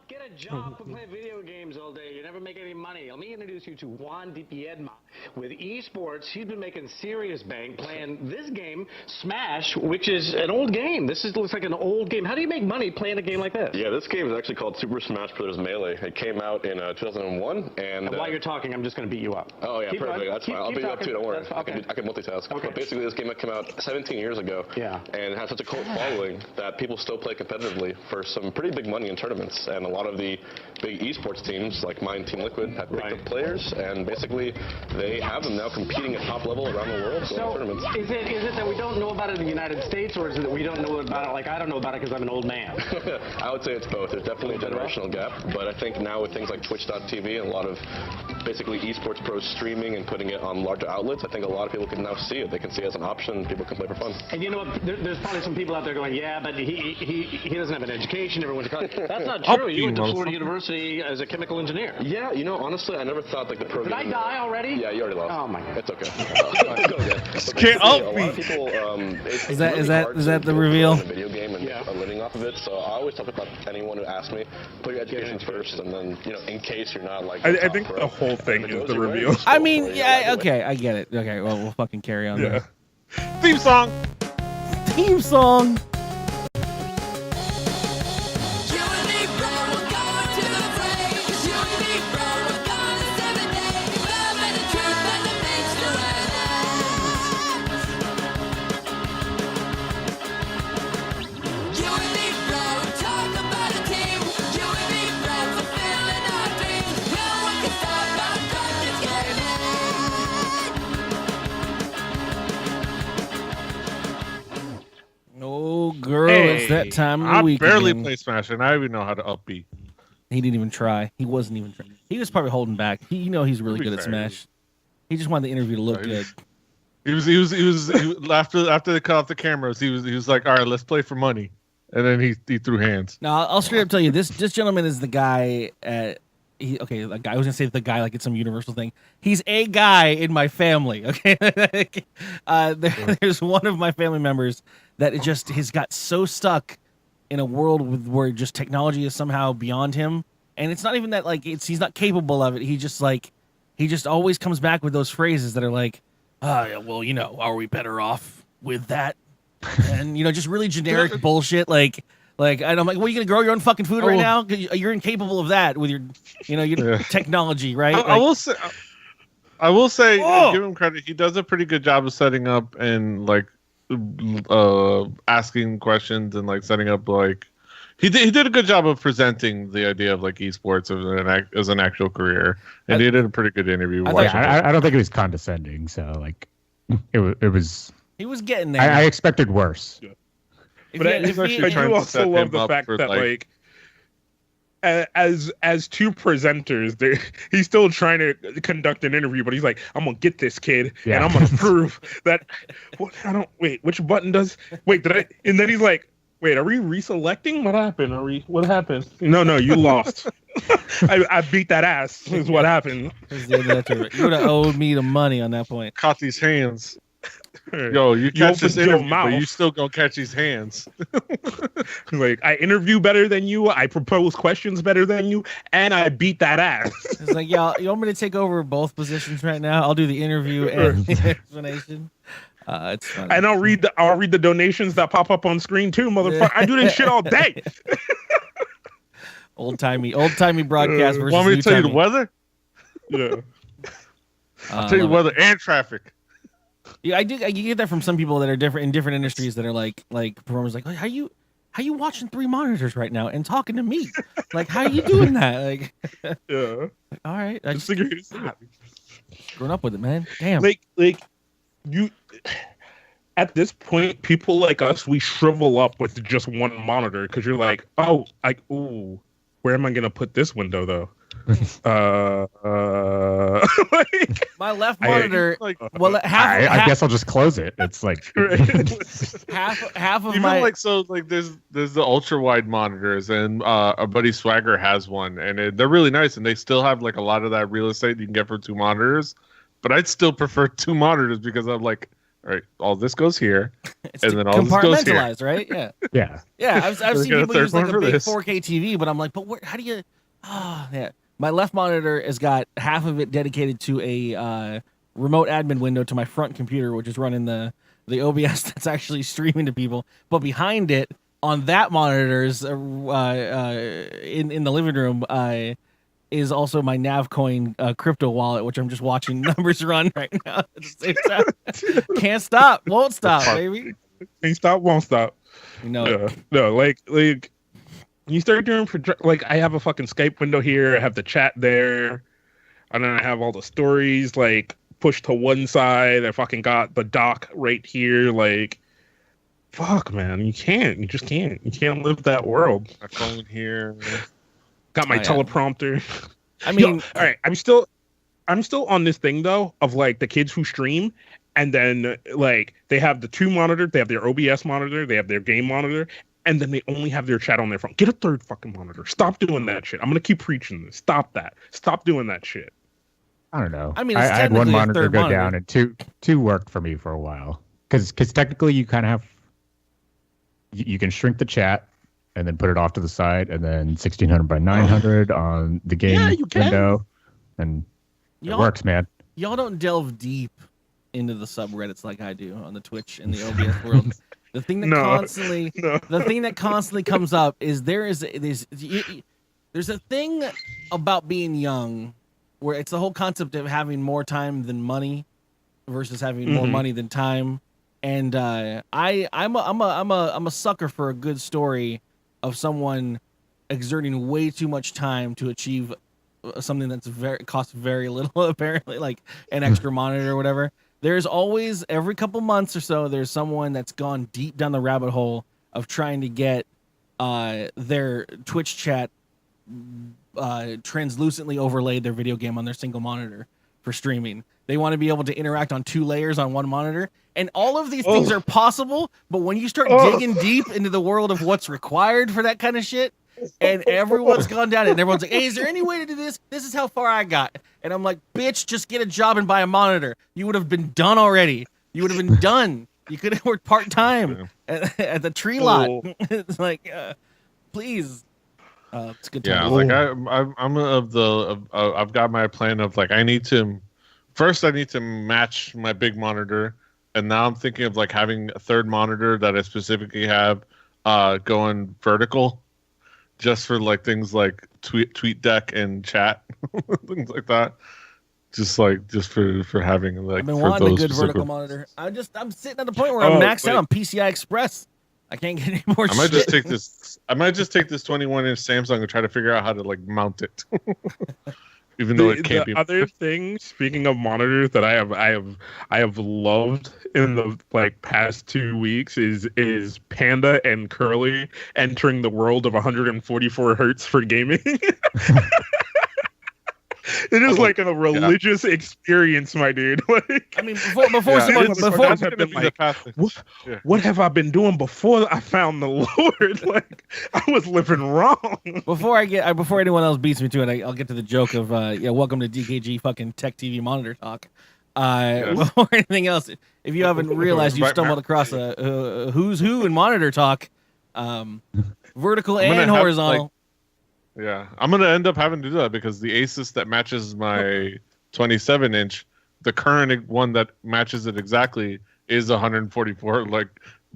Get a job to play video games all day. You never make any money. Let me introduce you to Juan Di Piedma. With esports, he's been making serious bank playing this game, Smash, which is an old game. Looks like an old game. How do you make money playing a game like this? Yeah, this game is actually called Super Smash Bros. Melee. It came out in 2001, and while you're talking, I'm just going to beat you up. Oh yeah, perfect. That's fine. I'll beat you up too. Don't worry. Okay. I can multitask. Okay. But basically, this game came out 17 years ago. Yeah. And it has such a cult following that people still play competitively for some pretty big money in tournaments. And a lot of the big esports teams, like mine, Team Liquid, have picked up players, and basically they have them now competing at top level around the world in tournaments. Is it that we don't know about it in the United States, or is it that we don't know about it? Like, I don't know about it because I'm an old man. I would say it's both. There's definitely a generational gap, but I think now with things like Twitch.tv and a lot of basically esports pros streaming and putting it on larger outlets, I think a lot of people can now see it. They can see it as an option. People can play for fun. And you know what? There's probably some people out there going, yeah, but he doesn't have an education. Never went to college. That's not true. You went to Florida University as a chemical engineer. Yeah, you know, honestly, I never thought like the program. Did I die already? Yeah, you already lost. Oh my God. It's okay. Go again. Can't a lot of people, is that the reveal? A video game and make a living off of it. So I always talk about anyone who asks me, put your education first, and then in case you're not like. I think the whole thing is the reveal. I mean, yeah, okay, I get it. Okay, well, we'll fucking carry on. Yeah. Theme song. Theme song. Girl, it's that time of the week. I barely play Smash, and I even know how to up B. He didn't even try. He wasn't even trying. He was probably holding back. He's really good at Smash. He just wanted the interview to look good. He was after they cut off the cameras. He was like, all right, let's play for money, and then he threw hands. No, I'll straight up tell you this gentleman is the guy. The guy. I was gonna say the guy like it's some universal thing. He's a guy in my family. Okay, there's one of my family members that he's got so stuck in a world where just technology is somehow beyond him, and it's not even that like he's not capable of it. He just always comes back with those phrases that are like, well, are we better off with that? And just really generic bullshit like. And I'm like, well, are you gonna grow your own fucking food right now? 'Cause you're incapable of that with your, your technology, right? I will say, give him credit. He does a pretty good job of setting up and like asking questions and like setting up like he did a good job of presenting the idea of like esports as an actual career, and he did a pretty good interview. I don't think it was condescending, so like it was. He was getting there. I expected worse. Yeah. But I do also love the fact that like as two presenters, he's still trying to conduct an interview, but he's like, I'm gonna get this kid and I'm gonna prove that. Which button does? And then he's like, wait, are we reselecting? What happened? No, you lost. I beat that ass. Is what happened. You would have owed me the money on that point. Caught these hands. Yo, you catch this interview, but you still gonna catch these hands. Like, I interview better than you, I propose questions better than you, and I beat that ass. It's like, y'all, you want me to take over both positions right now? I'll do the interview and the explanation. It's funny. And I'll read the donations that pop up on screen too, motherfucker. I do this shit all day. Old timey broadcast versus want me to tell you the new-timey. weather? Yeah. I'll tell you weather and traffic. Yeah, I get that from some people that are different in different industries that are like performers like, how you watching 3 monitors right now and talking to me? Like, how are you doing that? Like, yeah. All right, I just figured it out. Grown up with it, man. Damn. Like you. At this point, people like us, we shrivel up with just one monitor because you're like, where am I gonna put this window though? My left monitor. I guess I'll just close it. It's like half of even my there's the ultra wide monitors, and our buddy Swagger has one, and they're really nice, and they still have like a lot of that real estate you can get for 2 monitors. But I'd still prefer 2 monitors because I'm like, right? All this goes here, It's and then all this goes here. compartmentalized, right? Yeah. Yeah. Yeah, I've seen got a people third use like one a for big this. 4K TV, but I'm like, but how do you? Yeah. My left monitor has got half of it dedicated to a remote admin window to my front computer, which is running the OBS that's actually streaming to people. But behind it, on that monitor's in the living room, is also my Navcoin crypto wallet, which I'm just watching numbers run right now at the same time. Can't stop, won't stop, baby. Can't stop, won't stop. You know. No, like you start doing like I have a fucking Skype window here. I have the chat there, and then I have all the stories like pushed to one side. I fucking got the doc right here. Like, fuck, man, you just can't. You can't live that world. My phone here. Got my teleprompter. I mean, all right. I'm still on this thing though of like the kids who stream, and then like they have the two monitors. They have their OBS monitor. They have their game monitor, and then they only have their chat on their phone. Get a third fucking monitor. Stop doing that shit. I'm gonna keep preaching this. Stop that. Stop doing that shit. I don't know. I mean, I it's had one technically a monitor third go monitor. down, and two worked for me for a while. Because technically, you kind of have you can shrink the chat and then put it off to the side, and then 1600 by 900 on the game window, and it works, man. Y'all don't delve deep into the subreddits like I do on the Twitch and the OBS world. The thing that the thing that constantly comes up is there's a thing about being young where it's the whole concept of having more time than money versus having more money than time. And I'm a sucker for a good story of someone exerting way too much time to achieve something that's costs very little, apparently, like an extra monitor or whatever. There's always, every couple months or so, there's someone that's gone deep down the rabbit hole of trying to get their Twitch chat translucently overlaid their video game on their single monitor for streaming. They want to be able to interact on two layers on one monitor. And all of these things are possible, but when you start digging deep into the world of what's required for that kind of shit, and everyone's gone down it, and everyone's like, hey, is there any way to do this? This is how far I got. And I'm like, bitch, just get a job and buy a monitor. You would have been done already. You would have been done. You could have worked part-time at the tree lot. It's like, please. It's a good time. Yeah, like I've got my plan of like I need to match my big monitor, and now I'm thinking of like having a third monitor that I specifically have going vertical, just for like things like tweet deck and chat, things like that. Just for having like. I've been for wanting a those good vertical specific... monitor. I'm sitting at the point where I'm maxed out on PCI Express. I can't get any more. I might just take this 21-inch Samsung and try to figure out how to like mount it. Even though it can't be. The other thing, speaking of monitors, that I have loved in the like past 2 weeks is Panda and Curly entering the world of 144 hertz for gaming. It is like a religious experience, my dude. Like, I mean, before what have I been doing before I found the Lord? Like, I was living wrong. Before anyone else beats me to it, I'll get to the joke of welcome to DKG fucking Tech TV Monitor Talk. Before anything else, if you haven't realized, you stumbled across a who's who in monitor talk, vertical and horizontal. Yeah, I'm going to end up having to do that because the Asus that matches my 27-inch, the current one that matches it exactly is 144, like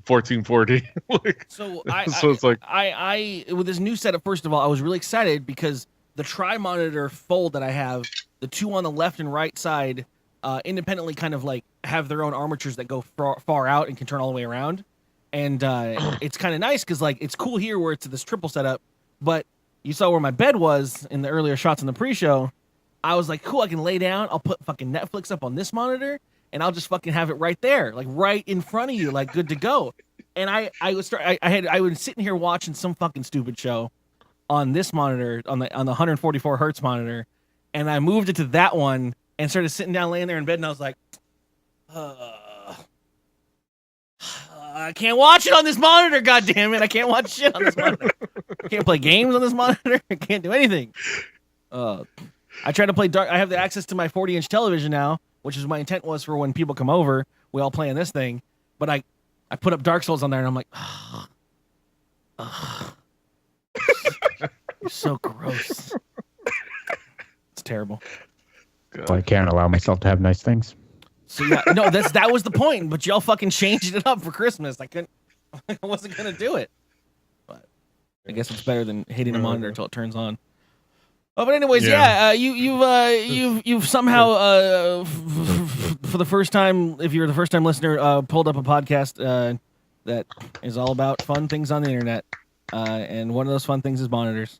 1440. So it's like I with this new setup, first of all, I was really excited because the tri-monitor fold that I have, the two on the left and right side, independently kind of like have their own armatures that go far out and can turn all the way around. And it's kind of nice because like it's cool here where it's this triple setup, but you saw where my bed was in the earlier shots in the pre-show. I was like, cool, I can lay down. I'll put fucking Netflix up on this monitor, and I'll just fucking have it right there, like right in front of you, like good to go. And I was sitting here watching some fucking stupid show on this monitor, on the 144 hertz monitor, and I moved it to that one and started sitting down, laying there in bed, and I was like, I can't watch it on this monitor, goddammit. I can't watch shit on this monitor. I can't play games on this monitor. I can't do anything. I try to play Dark. I have the access to my 40-inch television now, which is my intent was for when people come over, we all play in this thing. But I put up Dark Souls on there, and I'm like, you're so gross. It's terrible. So I can't allow myself to have nice things. So yeah, no, that was the point. But y'all fucking changed it up for Christmas. I wasn't gonna do it. But I guess it's better than hitting a monitor until it turns on. Oh, but anyways, you've somehow for the first time, if you're the first time listener, pulled up a podcast that is all about fun things on the internet, and one of those fun things is monitors.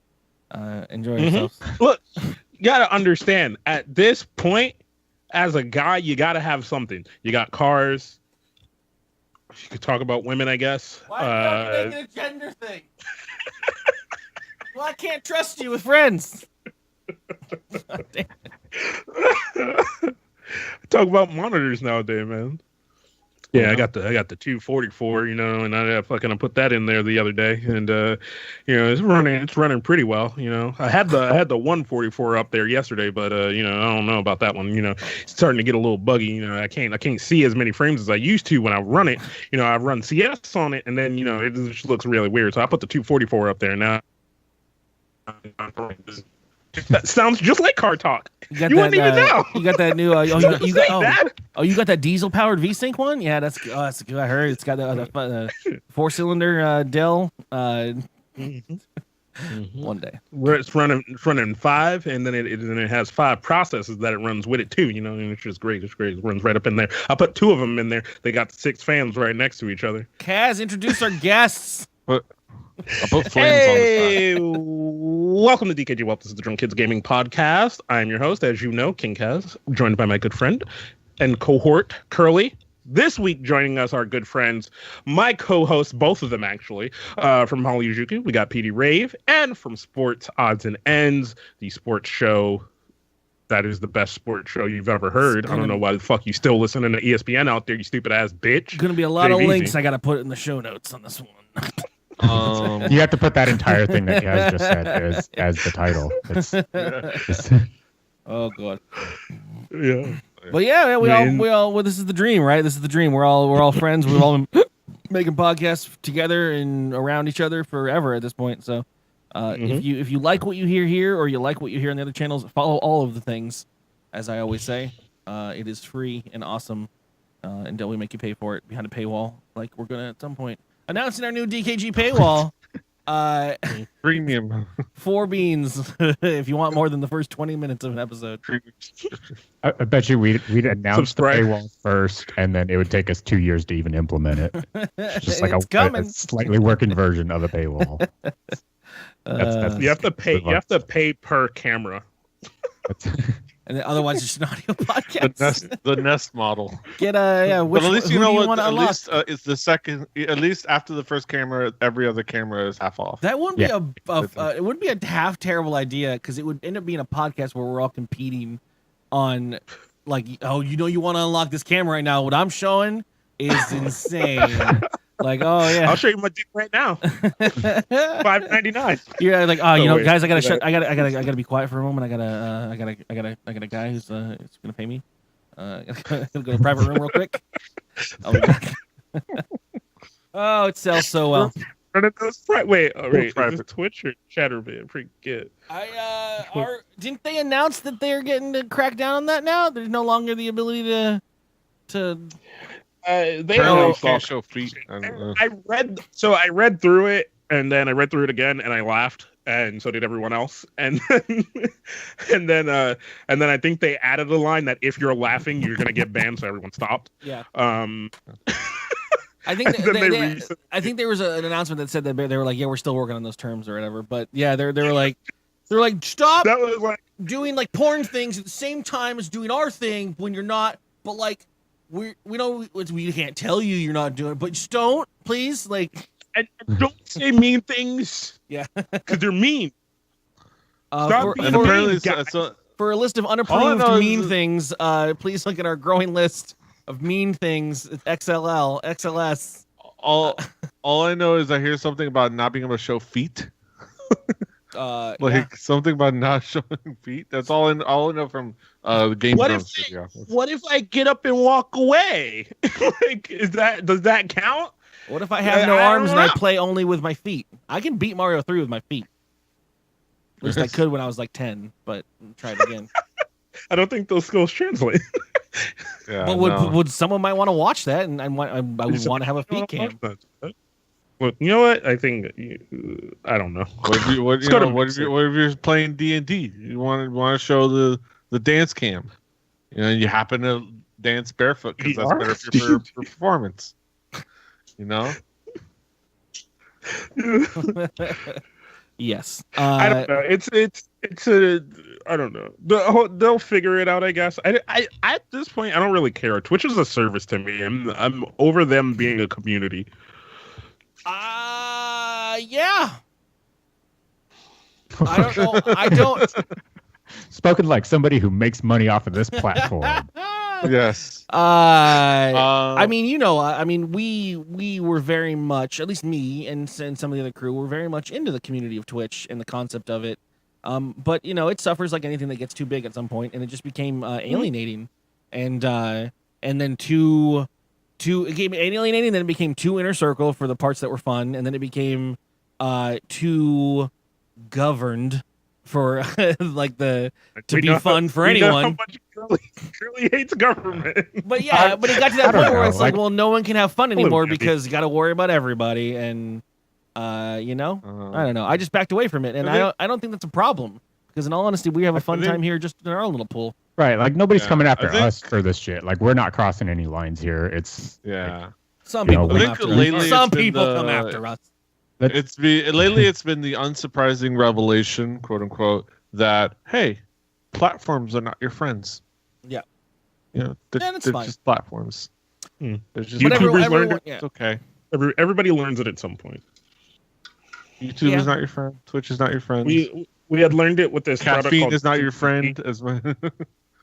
Enjoy yourselves. Look, you gotta understand, at this point, as a guy, you gotta have something. You got cars. You could talk about women, I guess. Why are you making a gender thing? Well, I can't trust you with friends. Talk about monitors nowadays, man. Yeah, I got the 244, and I put that in there the other day, and it's running pretty well, I had the 144 up there yesterday, but I don't know about that one, it's starting to get a little buggy, I can't see as many frames as I used to when I run it, I run CS on it, and then it just looks really weird, so I put the 244 up there now. That sounds just like car talk. You wouldn't even know. You got that new. You got that diesel powered V-Sync one? Yeah, that's good. I heard it's got the 4-cylinder Dell. One day where it's running 5, and then it has 5 processes that it runs with it too. And it's just great. It's great. It runs right up in there. I put 2 of them in there. They got 6 fans right next to each other. Kaz, introduce our guests. I'll put flames on the side. Welcome to dkgWELP. This is the Drunk Kids Gaming Podcast. I am your host, as you know, King Kaz, joined by my good friend and cohort, Curly. This week, joining us, our good friends, my co-hosts, both of them actually, from Hollyujuku, we got peteyrave, and from Sports Odds and Ends, the sports show that is the best sports show you've ever heard. I don't know why the fuck you still listening to ESPN out there, you stupid ass bitch. Gonna be a lot of links I gotta put in the show notes on this one. You have to put that entire thing that Kaz just said as the title. Oh god. Yeah. But yeah, we all this is the dream, right? This is the dream. We're all friends. We've all been making podcasts together and around each other forever at this point. So if you like what you hear here, or you like what you hear on the other channels, follow all of the things. As I always say, it is free and awesome, until we make you pay for it behind a paywall, like we're gonna at some point. Announcing our new DKG paywall. Premium. 4 beans if you want more than the first 20 minutes of an episode. I bet you we'd announce the paywall first, and then it would take us 2 years to even implement it. Just like a slightly working version of a paywall. That's you have to pay. You have to pay per camera. And then otherwise, it's just an audio podcast. The Nest model. Get which, but at least you know what? At least it's the second. At least after the first camera, every other camera is half off. That wouldn't be it wouldn't be a half terrible idea, because it would end up being a podcast where we're all competing on, like, you want to unlock this camera right now. What I'm showing is insane. Like, oh yeah, I'll show you my dick right now. $5.99. Yeah, like, guys, I gotta be quiet for a moment. I got a guy who's gonna pay me. Gonna go to the private room real quick. I'll be back. Oh, it sells so well. Wait, is this Twitch or Chatterbait? Pretty good. Didn't they announce that they're getting to crack down on that now? There's no longer the ability to. They can't show feet. I read through it, and then I read through it again, and I laughed, and so did everyone else. And then I think they added a line that if you're laughing, you're gonna get banned, so everyone stopped. Yeah. I think I think there was an announcement that said that they were like, yeah, we're still working on those terms or whatever. But yeah, they were like stop that was like doing like porn things at the same time as doing our thing when you're not. But like. We can't tell you you're not doing it, but just don't, please, like, and don't say mean things. Yeah, because they're mean. For a list of unapproved mean things, please look at our growing list of mean things. It's XLS. All I know is I hear something about not being able to show feet. Like something about not showing feet. That's all I know from the Game Grumps video. What if I get up and walk away? Like, does that count? What if I have no arms and I play only with my feet? I can beat Mario 3 with my feet. At least I could when I was like 10, but try it again. I don't think those skills translate. Yeah, but would someone might want to watch that, and I would want to have a feet cam. Well, you know what? I think I don't know. What if you're playing D&D? You want to show the dance cam? You know, you happen to dance barefoot because that's better for your performance. You know. Yes. I don't know. It's a I don't know. They'll figure it out, I guess. I at this point I don't really care. Twitch is a service to me. I'm over them being a community. Yeah. I don't know. I don't. Spoken like somebody who makes money off of this platform. Yes. I mean, you know, I mean, we were very much, at least me and some of the other crew, were very much into the community of Twitch and the concept of it. But you know, it suffers like anything that gets too big at some point, and it just became alienating, and then it became alienating. Then it became too inner circle for the parts that were fun, and then it became too governed for like to be fun for anyone. Know how much Curly hates government. But yeah, but it got to that point where it's like, well, no one can have fun anymore because you got to worry about everybody, and you know, I don't know. I just backed away from it, and I don't think that's a problem because in all honesty, we have a fun time here just in our own little pool. Right, like nobody's coming after us for this shit. Like we're not crossing any lines here. It's some people come after us. Some people come after us. Lately it's been the unsurprising revelation, quote unquote, that hey, platforms are not your friends. Yeah. You know, they're just platforms. They're just YouTubers learned it. It's okay. Everybody learns it at some point. YouTube is not your friend. Twitch is not your friend. We had learned it with this caffeine is not your friend as well.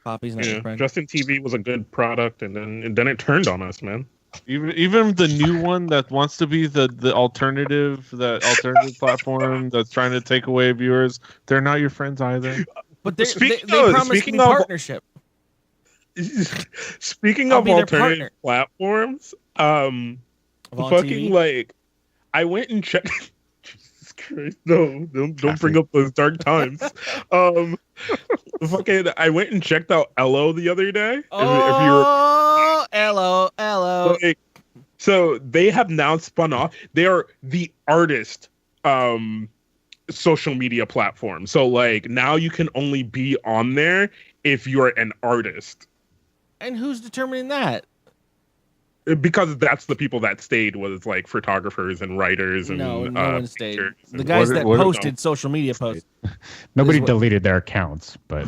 Poppy's not your friend. Justin TV was a good product, and then it turned on us, man. Even the new one that wants to be the alternative platform that's trying to take away viewers, they're not your friends either. But they promised me partnership. Speaking of alternative platforms, fucking TV? Like, I went and checked. Jesus Christ, no, don't bring up those dark times. Fucking, I went and checked out Elo the other day. Oh, Elo. Like, so they have now spun off. They are the artist social media platform. So like now you can only be on there if you're an artist. And who's determining that? Because that's the people that stayed was like photographers and writers and no one stayed. The guys that posted social media posts. Nobody deleted their accounts, but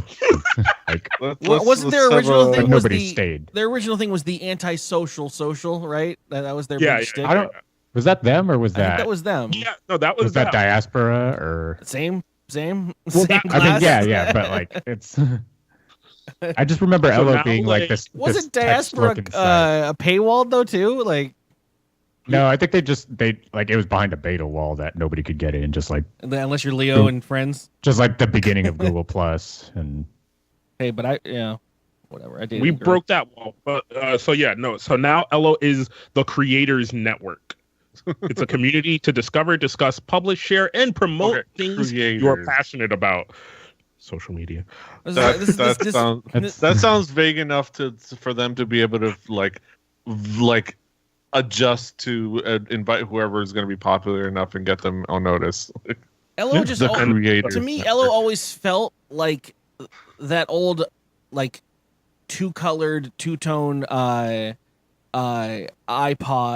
like wasn't their original thing? Nobody stayed. Their original thing was the anti-social, right? That was their big shtick. Was that them or was that? I think that was them. Yeah, no, that was that Diaspora or same. Well, I mean, yeah, but like it's. I just remember Elo being like this. Wasn't Diaspora a paywall though too? Like, no, I think they like it was behind a beta wall that nobody could get in. Just like unless you're Leo and friends. Just like the beginning of Google Plus and. Hey, but whatever. We broke that wall, but so now Elo is the creators network. It's a community to discover, discuss, publish, share, and promote things you're passionate about. Social media. That sounds vague enough for them to be able to like adjust to invite whoever is going to be popular enough and get them on notice. Elo just to me, Elo always felt like that old like two-tone iPod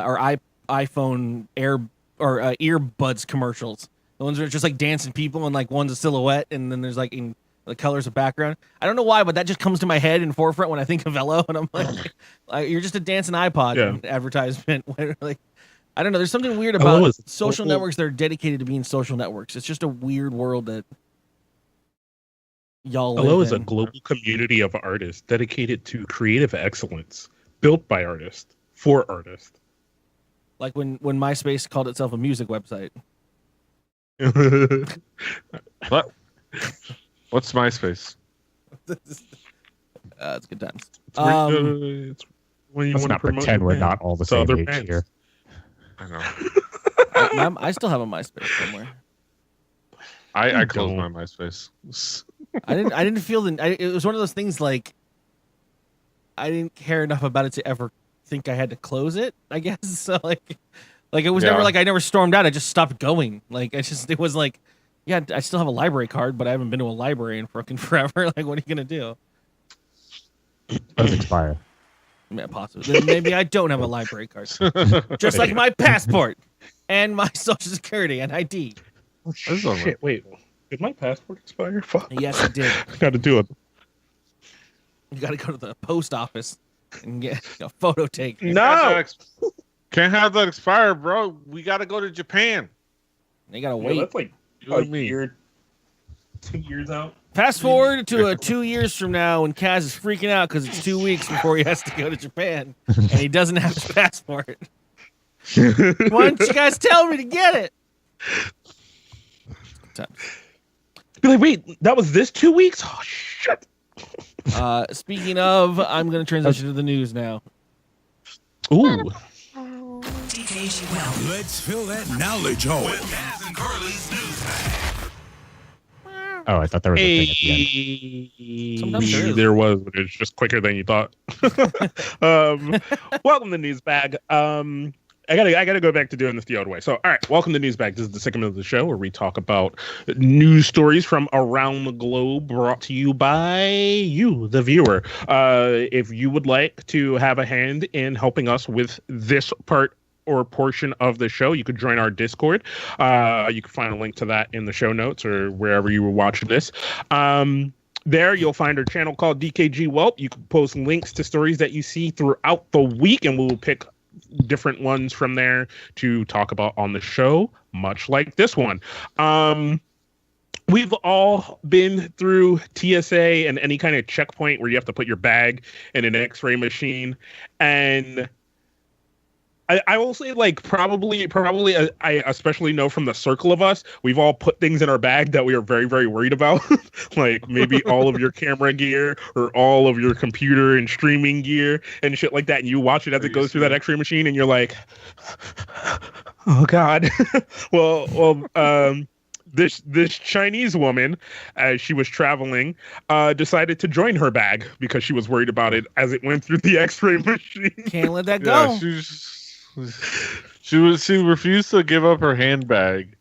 or iPhone Air or earbuds commercials. The ones that are just like dancing people and like one's a silhouette and then there's like in the colors of background. I don't know why, but that just comes to my head in forefront when I think of Elo, and I'm like you're just a dancing iPod advertisement. Like, I don't know. There's something weird about social networks that are dedicated to being social networks. It's just a weird world that y'all live in. Elo is a global community of artists dedicated to creative excellence, built by artists for artists. Like when MySpace called itself a music website. What? What's MySpace? It's good times. It's when you Let's want to not promote pretend your we're band not all the to same other age bands. here. I know. I still have a MySpace somewhere. I closed my MySpace. I didn't feel it was one of those things like I didn't care enough about it to ever think I had to close it, I guess. So like it was never like I never stormed out. I just stopped going. Like it was like, yeah, I still have a library card, but I haven't been to a library in fucking forever. Like, what are you gonna do? Does expire. Yeah, possibly. Then maybe I don't have a library card. Just like my passport and my social security and ID. Oh, shit, wait. Did my passport expire? Fuck. Yes, it did. Got to do it. You got to go to the post office and get a photo taken. No. Can't have that expire, bro. We got to go to Japan. They got to Yeah, wait. that's like You and me. year, 2 years out. Fast forward to 2 years from now when Kaz is freaking out because it's 2 weeks before he has to go to Japan and he doesn't have his passport. Why don't you guys tell me to get it? Be like, wait, that was this 2 weeks? Oh, shit. Speaking of, I'm going to transition to the news now. Ooh. dkgWELP. Let's fill that knowledge hole. With Kaz and Carly's news bag. Oh, I thought there was a thing at the end. Sometimes there is. There was, but it's just quicker than you thought. Welcome to News Bag. I gotta go back to doing this the old way. So, all right, welcome to News Bag. This is the segment of the show where we talk about news stories from around the globe, brought to you by you, the viewer. If you would like to have a hand in helping us with this part or portion of the show, you could join our Discord. You can find a link to that in the show notes or wherever you were watching this. There, you'll find our channel called dkgWELP. You can post links to stories that you see throughout the week, and we'll pick different ones from there to talk about on the show, much like this one. We've all been through TSA and any kind of checkpoint where you have to put your bag in an X-ray machine, and I will say, like, probably, I especially know from the circle of us, we've all put things in our bag that we are very, very worried about. Like, maybe all of your camera gear or all of your computer and streaming gear and shit like that. And you watch it as it goes through that X-ray machine and you're like, oh, God. This Chinese woman, as she was traveling, decided to join her bag because she was worried about it as it went through the X-ray machine. Can't let that go. Yeah, she refused to give up her handbag,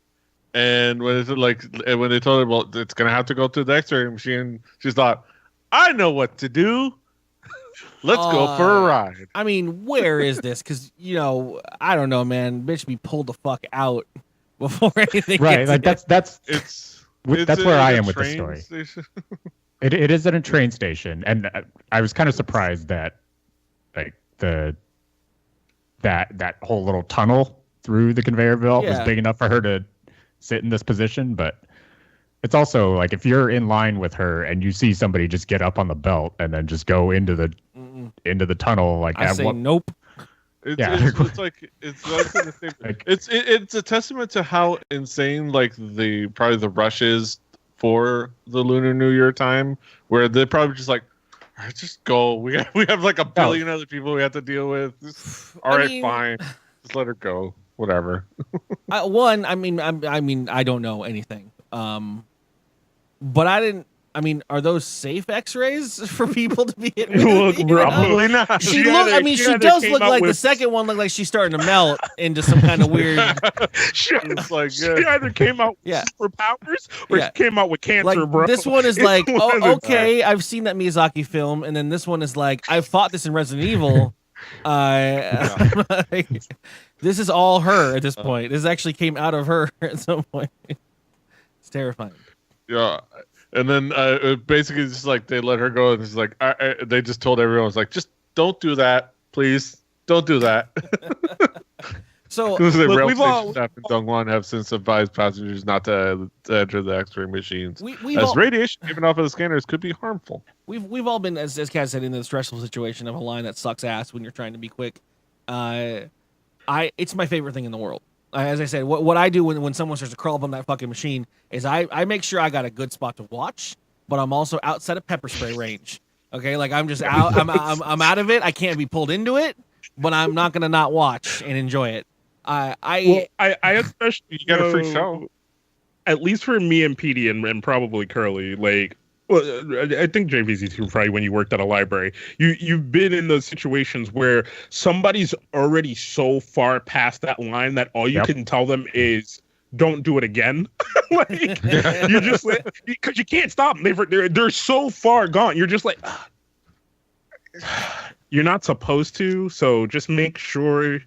and when they told her, well, it's gonna have to go through the X-ray machine, she thought, I know what to do. Let's go for a ride. I mean, where is this? Because I don't know, man. Bitch, be pulled the fuck out before anything. Right, like that's It's where I am with the train story. station. It is at a train station, and I was kind of surprised that like that whole little tunnel through the conveyor belt was big enough for her to sit in this position. But it's also like if you're in line with her and you see somebody just get up on the belt and then just go into the tunnel, like I say nope. It's like it's a testament to how insane like probably the rush is for the Lunar New Year time, where they're probably just like, all right, just go. We have like a billion other people we have to deal with. All right, fine, just let her go. Whatever. I don't know anything. But I didn't. I mean, are those safe X-rays for people to be hitting? Look, probably not. She does look like the second one looked like she's starting to melt into some kind of weird. She either came out with superpowers or she came out with cancer, like, bro. This one is like, oh, okay, I've seen that Miyazaki film, and then this one is like, I've fought this in Resident Evil. This is all her at this point. This actually came out of her at some point. It's terrifying. Yeah. And then basically just like they let her go, and it's like they just told everyone, it's like, just don't do that, please, don't do that. So because the rail station staff in Dongwon have since advised passengers not to enter the X-ray machines, as radiation given off of the scanners could be harmful. We've all been, as Kat said, in the stressful situation of a line that sucks ass when you're trying to be quick. It's my favorite thing in the world. as I said, what I do when someone starts to crawl up on that fucking machine is I make sure I got a good spot to watch, but I'm also outside of pepper spray range. Okay, like I'm just out. I'm out of it. I can't be pulled into it, but I'm not gonna not watch and enjoy it. I especially You got a free show. At least for me and Petey and probably Curly, like. Well, I think jveezy too. Probably when you worked at a library, you've been in those situations where somebody's already so far past that line that all you can tell them is don't do it again. Like you're just like, because you can't stop them. They're so far gone. You're just like you're not supposed to. So just make sure.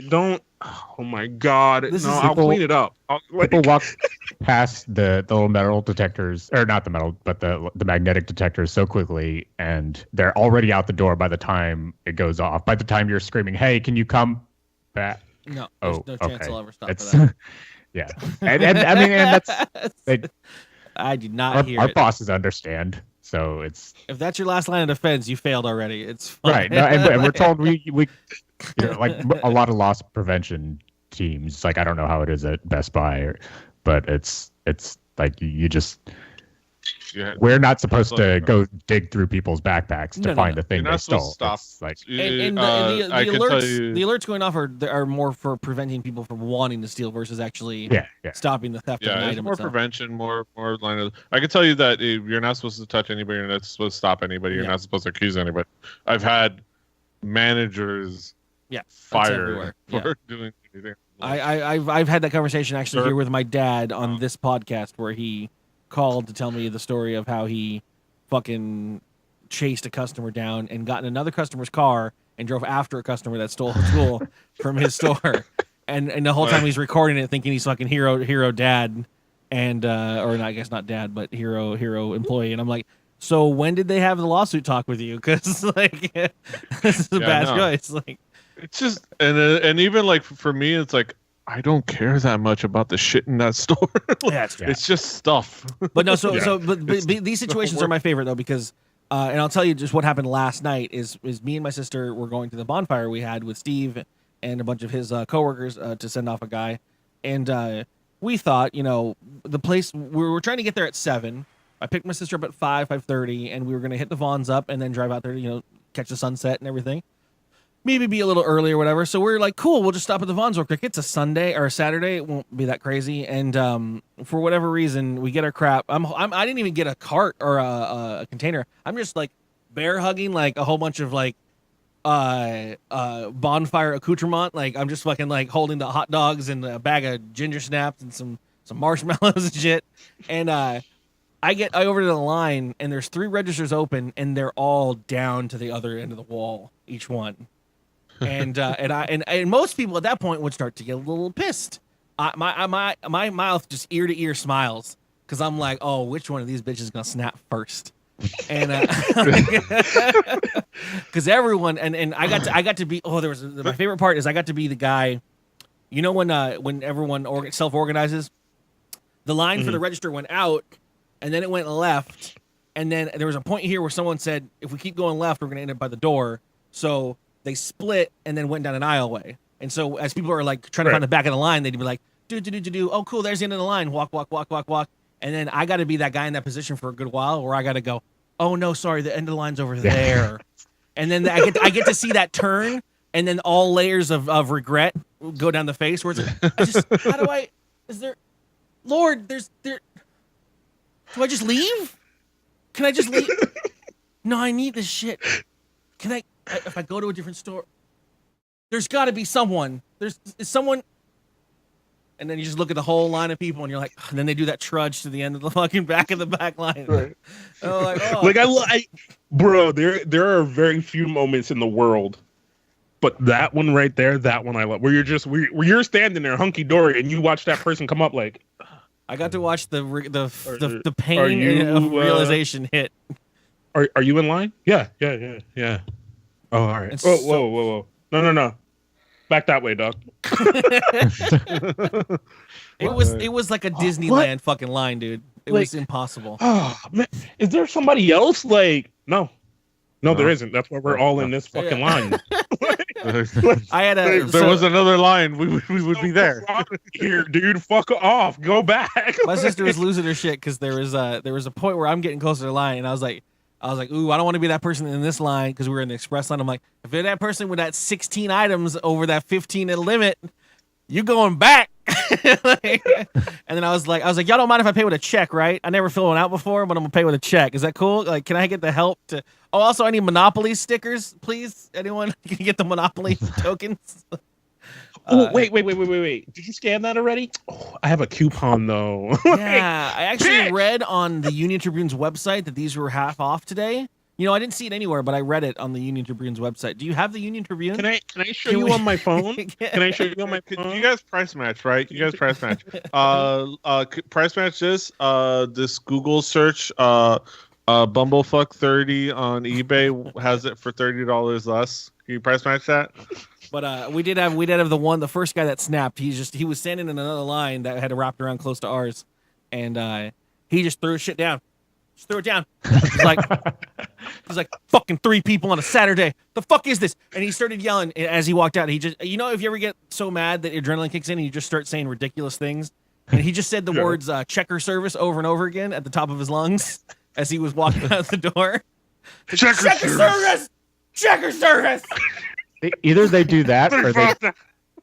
Don't. Oh my God! I'll clean it up. People walk past the little metal detectors, or not the metal, but the magnetic detectors so quickly, and they're already out the door by the time it goes off. By the time you're screaming, "Hey, can you come back?" No, there's no chance I'll ever stop it's, for that. Yeah, and I mean, and that's I did not hear our it. bosses understand. So it's if that's your last line of defense, you failed already. It's fine. Right. No, and we're told we like a lot of loss prevention teams. Like I don't know how it is at Best Buy, but it's like you just we're not supposed to go dig through people's backpacks to find the thing they stole. Stop. Like And the alerts going off are more for preventing people from wanting to steal versus actually stopping the theft of an it's item. more prevention, more line of. I can tell you that you're not supposed to touch anybody. You're not supposed to stop anybody. You're not supposed to accuse anybody. I've had managers fired for doing anything. I've had that conversation actually here with my dad on this podcast where he called to tell me the story of how he fucking chased a customer down and got in another customer's car and drove after a customer that stole a tool from his store. And the whole time he's recording it thinking he's fucking hero dad and or I guess not dad, but hero employee. And I'm like, so when did they have the lawsuit talk with you? Because like this is a bad choice. Like it's just and even like for me it's like I don't care that much about the shit in that store. It's just stuff. But no, but these situations are my favorite though because, and I'll tell you just what happened last night is me and my sister were going to the bonfire we had with Steve and a bunch of his coworkers to send off a guy, and we thought the place we were trying to get there at 7. I picked my sister up at 5:30, and we were gonna hit the Vons up and then drive out there to catch the sunset and everything. Maybe be a little early or whatever. So we're like, cool, we'll just stop at the Vons real quick. It's a Sunday or a Saturday. It won't be that crazy. And for whatever reason, we get our crap. I didn't even get a cart or a container. I'm just like bear hugging like a whole bunch of like bonfire accoutrement. Like I'm just fucking like holding the hot dogs and a bag of ginger snaps and some marshmallows and shit. And I over to the line and there's 3 registers open and they're all down to the other end of the wall, each one. And most people at that point would start to get a little pissed. My mouth just ear to ear smiles because I'm like, oh, which one of these bitches is gonna snap first? And because everyone and I got to be my favorite part is I got to be the guy. When everyone self-organizes, the line for the register went out and then it went left, and then there was a point here where someone said if we keep going left we're gonna end up by the door. So they split and then went down an aisleway. And so as people are like trying to find the back of the line, they'd be like, do. Oh, cool. There's the end of the line. Walk. And then I got to be that guy in that position for a good while where I got to go, oh no, sorry. The end of the line's over there. And then I get to see that turn and then all layers of regret go down the face where it's like, do I just leave? Can I just leave? No, I need this shit. Can I? If I go to a different store, there's got to be someone. Is someone, and then you just look at the whole line of people, and you're like, and then they do that trudge to the end of the fucking back of the back line. Right. Bro, there are very few moments in the world, but that one right there, that one I love, where you're standing there hunky dory, and you watch that person come up like. I got to watch the pain of realization hit. Are you in line? Yeah. Oh, all right. Whoa. No. Back that way, dog. It was like a Disneyland fucking line, dude. It was impossible. Oh, man. Is there somebody else? Like, no, there isn't. That's why we're all in this fucking line. I had a. If there was another line, we would be there. Here, dude, fuck off. Go back. My sister was losing her shit because there was a point where I'm getting closer to the line, and I was like, ooh, I don't want to be that person in this line because we were in the express line. I'm like, if you're that person with that 16 items over that 15 limit, you going back. And then I was like, y'all don't mind if I pay with a check, right? I never filled one out before, but I'm gonna pay with a check. Is that cool? Like, can I get the help to? Oh, also, I need Monopoly stickers, please. Anyone can you get the Monopoly tokens? Oh, wait. Did you scan that already? Oh, I have a coupon though. Yeah, I actually read on the Union Tribune's website that these were half off today. You know, I didn't see it anywhere, but I read it on the Union Tribune's website. Do you have the Union Tribune? Can I show you on my phone? Can I show you on my phone? You guys price match, right? You guys price match. Price match this Google search. Bumblefuck 30 on eBay has it for $30 less. Can you price match that? But we did have the first guy that snapped. He was standing in another line that had wrapped around close to ours, and he just threw his shit down. Just threw it down. He's like, fucking 3 people on a Saturday. The fuck is this? And he started yelling as he walked out. He just, you know, if you ever get so mad that adrenaline kicks in and you just start saying ridiculous things, and he just said the words checker service over and over again at the top of his lungs as he was walking out the door. Checker service! Checker service! Either they do that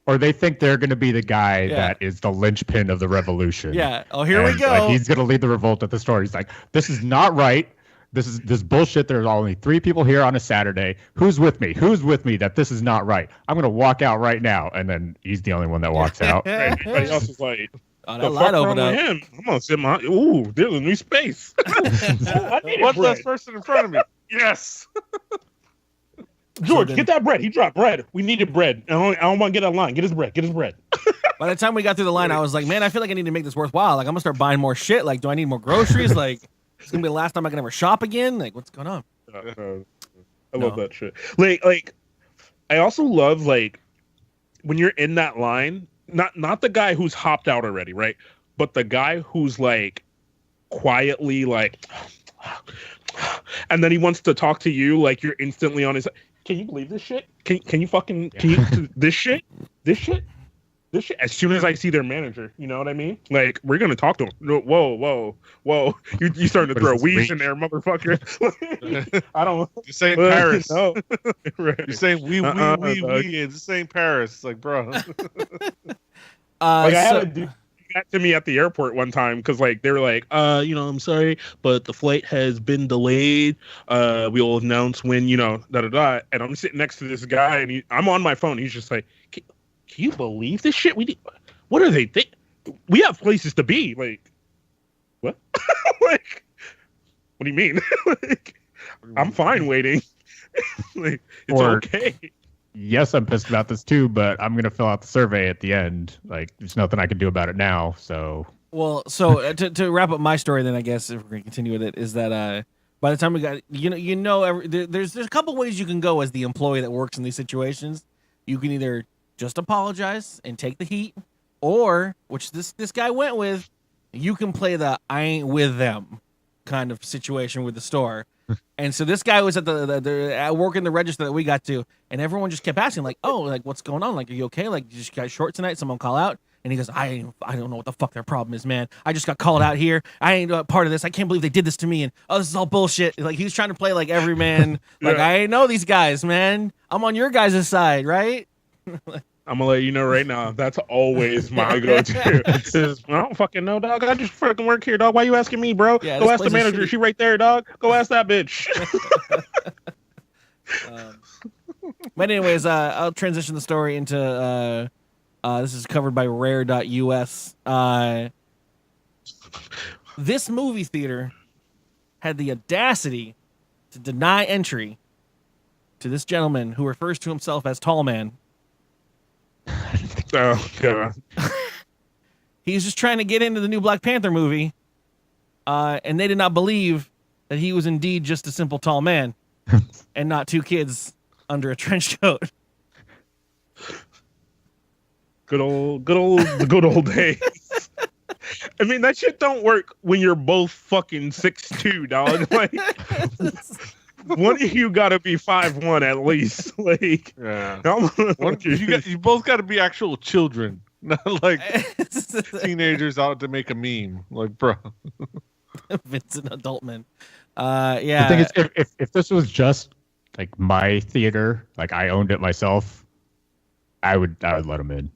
or they think they're going to be the guy that is the linchpin of the revolution. Yeah. Oh, here we go. Like, he's going to lead the revolt at the store. He's like, this is not right. This is bullshit. There's only 3 people here on a Saturday. Who's with me? Who's with me that this is not right? I'm going to walk out right now. And then he's the only one that walks out. Everybody else is like, oh, that light opened up. I'm going to sit my, ooh, there's a new space. What's that person in front of me? Yes. George, get that bread. He dropped bread. We needed bread. I don't want to get online. Get his bread. Get his bread. By the time we got through the line, I was like, man, I feel like I need to make this worthwhile. Like, I'm going to start buying more shit. Like, do I need more groceries? Like, it's going to be the last time I can ever shop again? Like, what's going on? I love that shit. Like, I also love, like, when you're in that line, not the guy who's hopped out already, right? But the guy who's, like, quietly, like, and then he wants to talk to you, like, you're instantly on his... Can you believe this shit? Can you fucking this shit? As soon as I see their manager, you know what I mean? Like, we're gonna talk to him. No, whoa! You starting to throw weeds in there, motherfucker? I don't. You're saying Paris? No. Right. You're saying we. This ain't Paris, like, bro. I had a dude that to me at the airport one time because like they were like, I'm sorry, but the flight has been delayed. We will announce when, da. And I'm sitting next to this guy and I'm on my phone. He's just like, can you believe this shit? What are they think? We have places to be. Like, what? Like, what do you mean? Like, I'm fine waiting. Like, it's okay. Yes, I'm pissed about this too, but I'm going to fill out the survey at the end. Like, there's nothing I can do about it now, so... Well, so to wrap up my story then, I guess, if we're going to continue with it, is that by the time we got... there's a couple ways you can go as the employee that works in these situations. You can either just apologize and take the heat, or, which this guy went with, you can play the I ain't with them kind of situation with the store. And so this guy was at the working the register that we got to, and everyone just kept asking, like, "Oh, like, what's going on? Like, are you okay? Like, you just got short tonight? Someone call out?" And he goes, "I don't know what the fuck their problem is, man. I just got called out here. I ain't part of this. I can't believe they did this to me. And this is all bullshit." Like, he was trying to play like every man. Like, I ain't know these guys, man. I'm on your guys' side, right? I'm gonna let you know right now. That's always my go-to. I don't fucking know, dog. I just fucking work here, dog. Why you asking me, bro? Yeah, go ask the manager. She right there, dog. Go ask that bitch. But anyways, I'll transition the story into this is covered by Rare.us. This movie theater had the audacity to deny entry to this gentleman who refers to himself as Tall Man. Oh, God. He's just trying to get into the new Black Panther movie, and they did not believe that he was indeed just a simple tall man and not 2 kids under a trench coat. Good old days. I mean, that shit don't work when you're both fucking 6'2", dog. Like, one of you got to be 5'1" at least. Like, Yeah. I'm- You both got to be actual children, not like teenagers out to make a meme. Like, bro. Vincent Adultman. Yeah. The thing is, if this was just like my theater, like I owned it myself, I would let him in,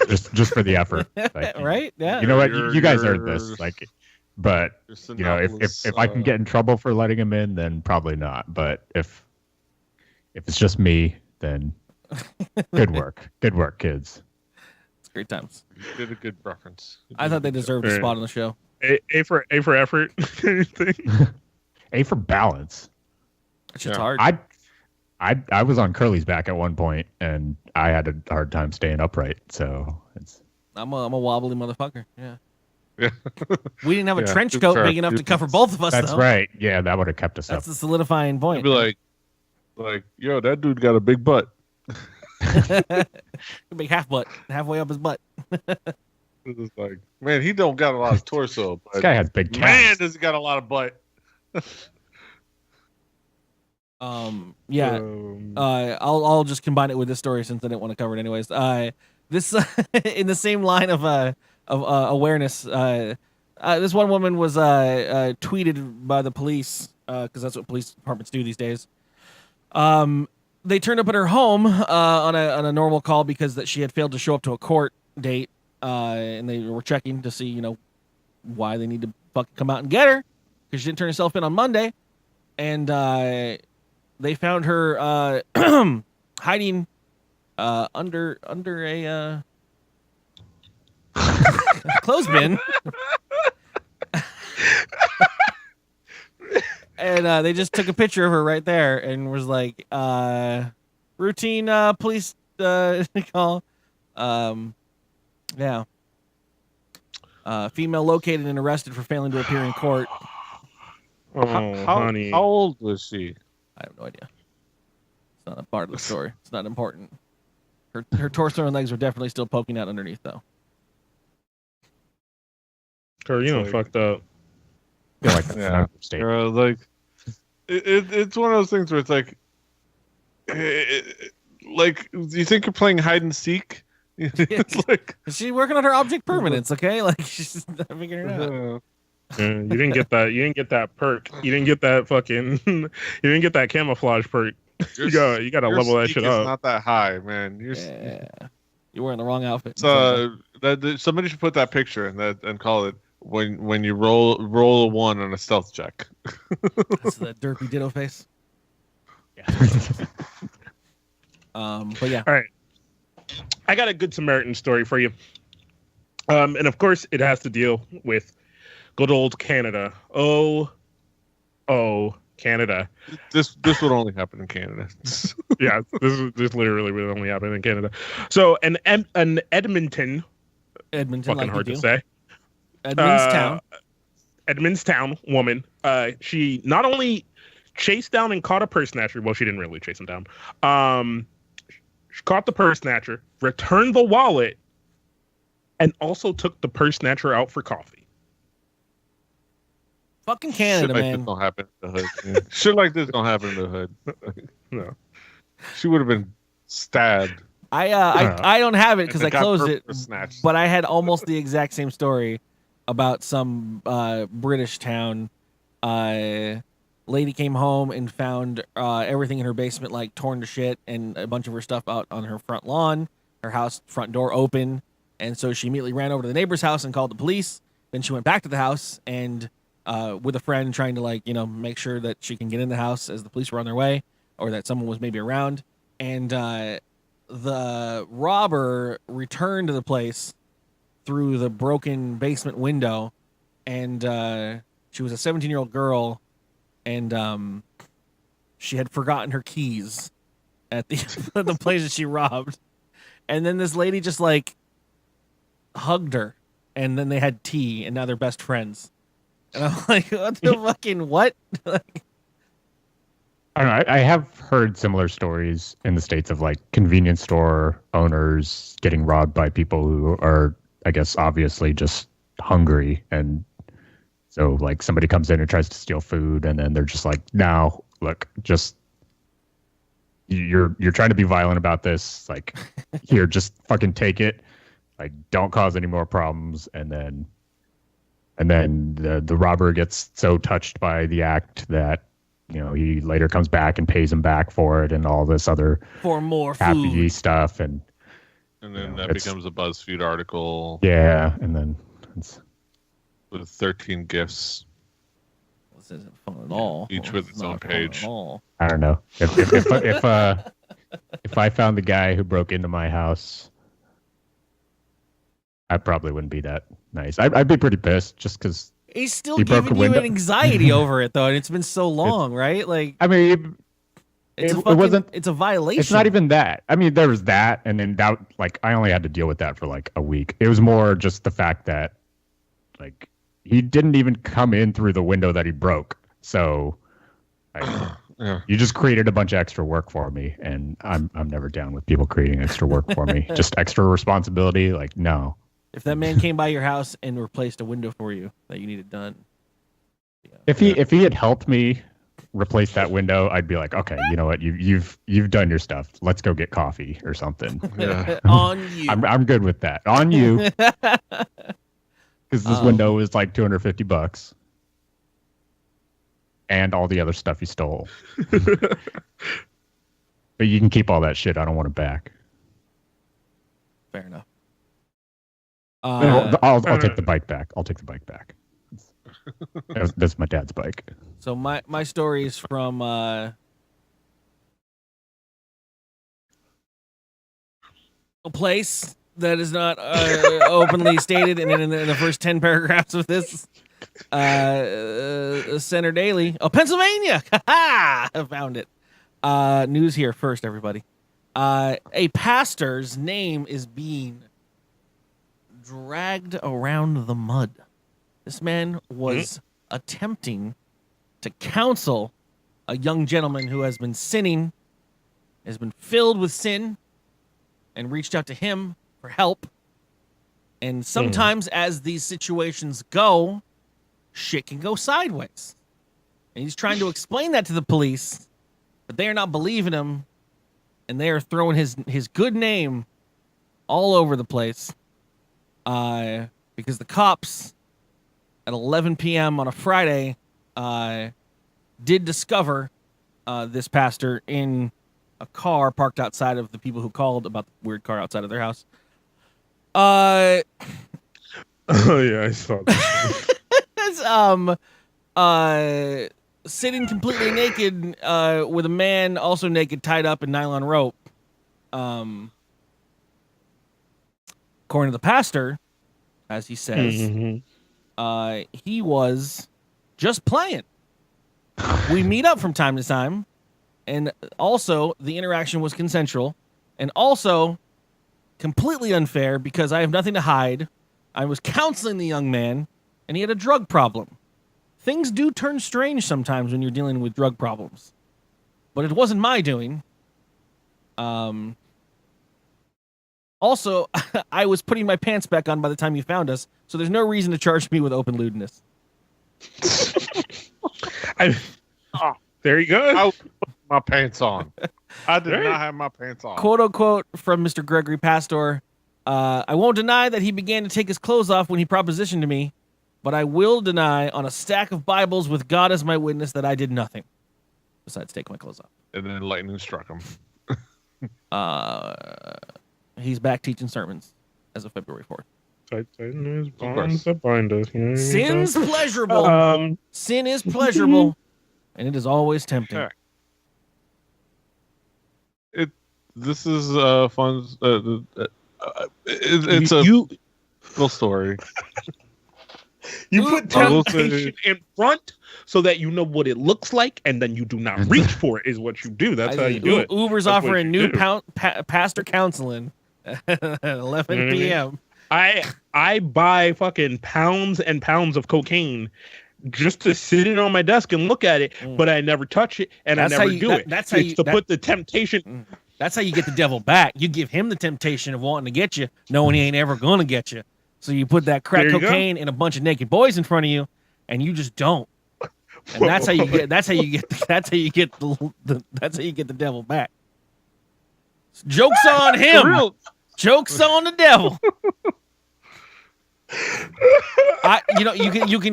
just for the effort. Like, right? Yeah. You know what? You guys earned this. Like, but Just you know, if I can get in trouble for letting him in, then probably not. But if it's just me, then good work, kids. It's great times. You did a good reference. I thought they deserved a spot on the show. A for effort. A for balance. That shit's Yeah. hard. I was on Curly's back at one point, and I had a hard time staying upright. So it's I'm a wobbly motherfucker. Yeah. Yeah. We didn't have a Yeah, trench it's coat fair. big enough to cover both of us. that's though. right. Yeah, that would have kept us That's up. the solidifying point. I'd be like, yo, that dude got a big butt. Big half butt, halfway up his butt. It's just like, man, he don't got a lot of torso, This but guy has big man, calves. does he got a lot of butt. Yeah. I'll just combine it with this story since I didn't want to cover it anyways. This in the same line of awareness. This one woman was tweeted by the police because that's what police departments do these days. They turned up at her home on a normal call because that she had failed to show up to a court date, and they were checking to see why they need to fucking come out and get her because she didn't turn herself in on Monday, and they found her hiding under a clothesbin. And they just took a picture of her right there and was like, routine police call. Yeah. Female located and arrested for failing to appear in court. Oh, honey. How old was she? I have no idea. It's not a part of the story. It's not important. Her torso and legs were definitely still poking out underneath, though. Girl, you know, fucked up. I feel like that's an Yeah. understatement. Like, it's one of those things where it's like, like, do you think you're playing hide and seek? It's like, She's working on her object permanence, okay? Like, she's just not figuring it out. You didn't get that. You didn't get that perk. You didn't get that fucking. You didn't get that camouflage perk. You got to your level that sneak shit is up. not that high, man. Yeah. You're wearing the wrong outfit. So somebody should put that picture and call it when you roll a 1 on a stealth check. That's the derpy ditto face. But yeah. All right. I got a good Samaritan story for you. And of course, it has to deal with good old Canada. Oh, Canada. This would only happen in Canada. Yeah, this literally would only happen in Canada. So an Edmonton, Edmonton, fucking like hard you to do. say. Edmondstown woman. She not only chased down and caught a purse snatcher. Well, she didn't really chase him down. She caught the purse snatcher, returned the wallet, and also took the purse snatcher out for coffee. Fucking Canada, Shit like man. this don't happen in the hood. Man. Shit like this don't happen in the hood. No. She would have been stabbed. I don't have it because I And got closed it, snatched. but I had almost the exact same story about some British town. Lady came home and found everything in her basement like torn to shit and a bunch of her stuff out on her front lawn, her house front door open, and so she immediately ran over to the neighbor's house and called the police. Then she went back to the house and with a friend trying to make sure that she can get in the house as the police were on their way or that someone was maybe around. And the robber returned to the place through the broken basement window, and she was a 17-year-old girl, and she had forgotten her keys at the the place that she robbed. And then this lady just hugged her, and then they had tea, and now they're best friends. And I'm like, what the fucking what? I don't know. I have heard similar stories in the States of convenience store owners getting robbed by people who are, I guess, obviously just hungry. And so somebody comes in and tries to steal food, and then they're just like, no, look, just you're trying to be violent about this. Like, here, just fucking take it. Like, don't cause any more problems. And then the robber gets so touched by the act that, you know, he later comes back and pays him back for it and all this other for more happy food stuff. And then that becomes a BuzzFeed article. Yeah, and then it's with 13 gifts. This isn't fun at all. Each with its own page. I don't know. If I found the guy who broke into my house, I probably wouldn't be that nice. I'd be pretty pissed just because he's still he broke giving a window. you anxiety over it though, and it's been so long, right? Like, I mean, it wasn't. It's a violation. It's not even that. I mean, there was that, and then that. Like, I only had to deal with that for like a week. It was more just the fact that, like, he didn't even come in through the window that he broke. So, Yeah. You just created a bunch of extra work for me, and I'm never down with people creating extra work for me. Just extra responsibility. Like, no. If that man came by your house and replaced a window for you that you needed done, yeah. If he had helped me replace that window, I'd be like, okay, you know what, you've done your stuff. Let's go get coffee or something. Yeah. On you. I'm good with that. On you, because this window was like $250, and all the other stuff he stole. But you can keep all that shit. I don't want it back. Fair enough. I'll take the bike back. I'll take the bike back. That's my dad's bike. So my story is from a place that is not openly stated in the first 10 paragraphs of this. Center Daily. Oh, Pennsylvania. I found it. News here first, everybody. A pastor's name is being dragged around the mud. This man was attempting to counsel a young gentleman who has been sinning, has been filled with sin, and reached out to him for help. And sometimes, as these situations go, shit can go sideways. And he's trying to explain that to the police, but they are not believing him, and they are throwing his good name all over the place. Because the cops at 11 p.m. on a Friday did discover this pastor in a car parked outside of the people who called about the weird car outside of their house. Oh yeah, I saw that. Sitting completely naked with a man also naked tied up in nylon rope. According to the pastor, as he says, he was just playing. We meet up from time to time, and also the interaction was consensual, and also completely unfair because I have nothing to hide. I was counseling the young man, and he had a drug problem. Things do turn strange sometimes when you're dealing with drug problems, but it wasn't my doing. Also, I was putting my pants back on by the time you found us, so there's no reason to charge me with open lewdness. There you go. I put my pants on. I did not have my pants on. Quote unquote from Mr. Gregory Pastor. I won't deny that he began to take his clothes off when he propositioned to me, but I will deny on a stack of Bibles with God as my witness that I did nothing besides take my clothes off. And then lightning struck him. He's back teaching sermons as of February 4th. Tighten bonds that bind us. You know what I mean? Sin's pleasurable. Sin is pleasurable, and it is always tempting. Yeah. This is fun. It's a little story. You put temptation in front so that you know what it looks like, and then you do not reach for it. Is what you do. That's how you do it. Uber's That's offering new pastor counseling at 11 p.m. I buy fucking pounds and pounds of cocaine just to sit it on my desk and look at it, but I never touch it and I never do it. That's how you put the temptation. That's how you get the devil back. You give him the temptation of wanting to get you, knowing he ain't ever going to get you. So you put that crack cocaine and a bunch of naked boys in front of you, and you just don't. And that's how you get. That's how you get. That's how you get that's how you get the devil back. Jokes on him. Jokes on the devil.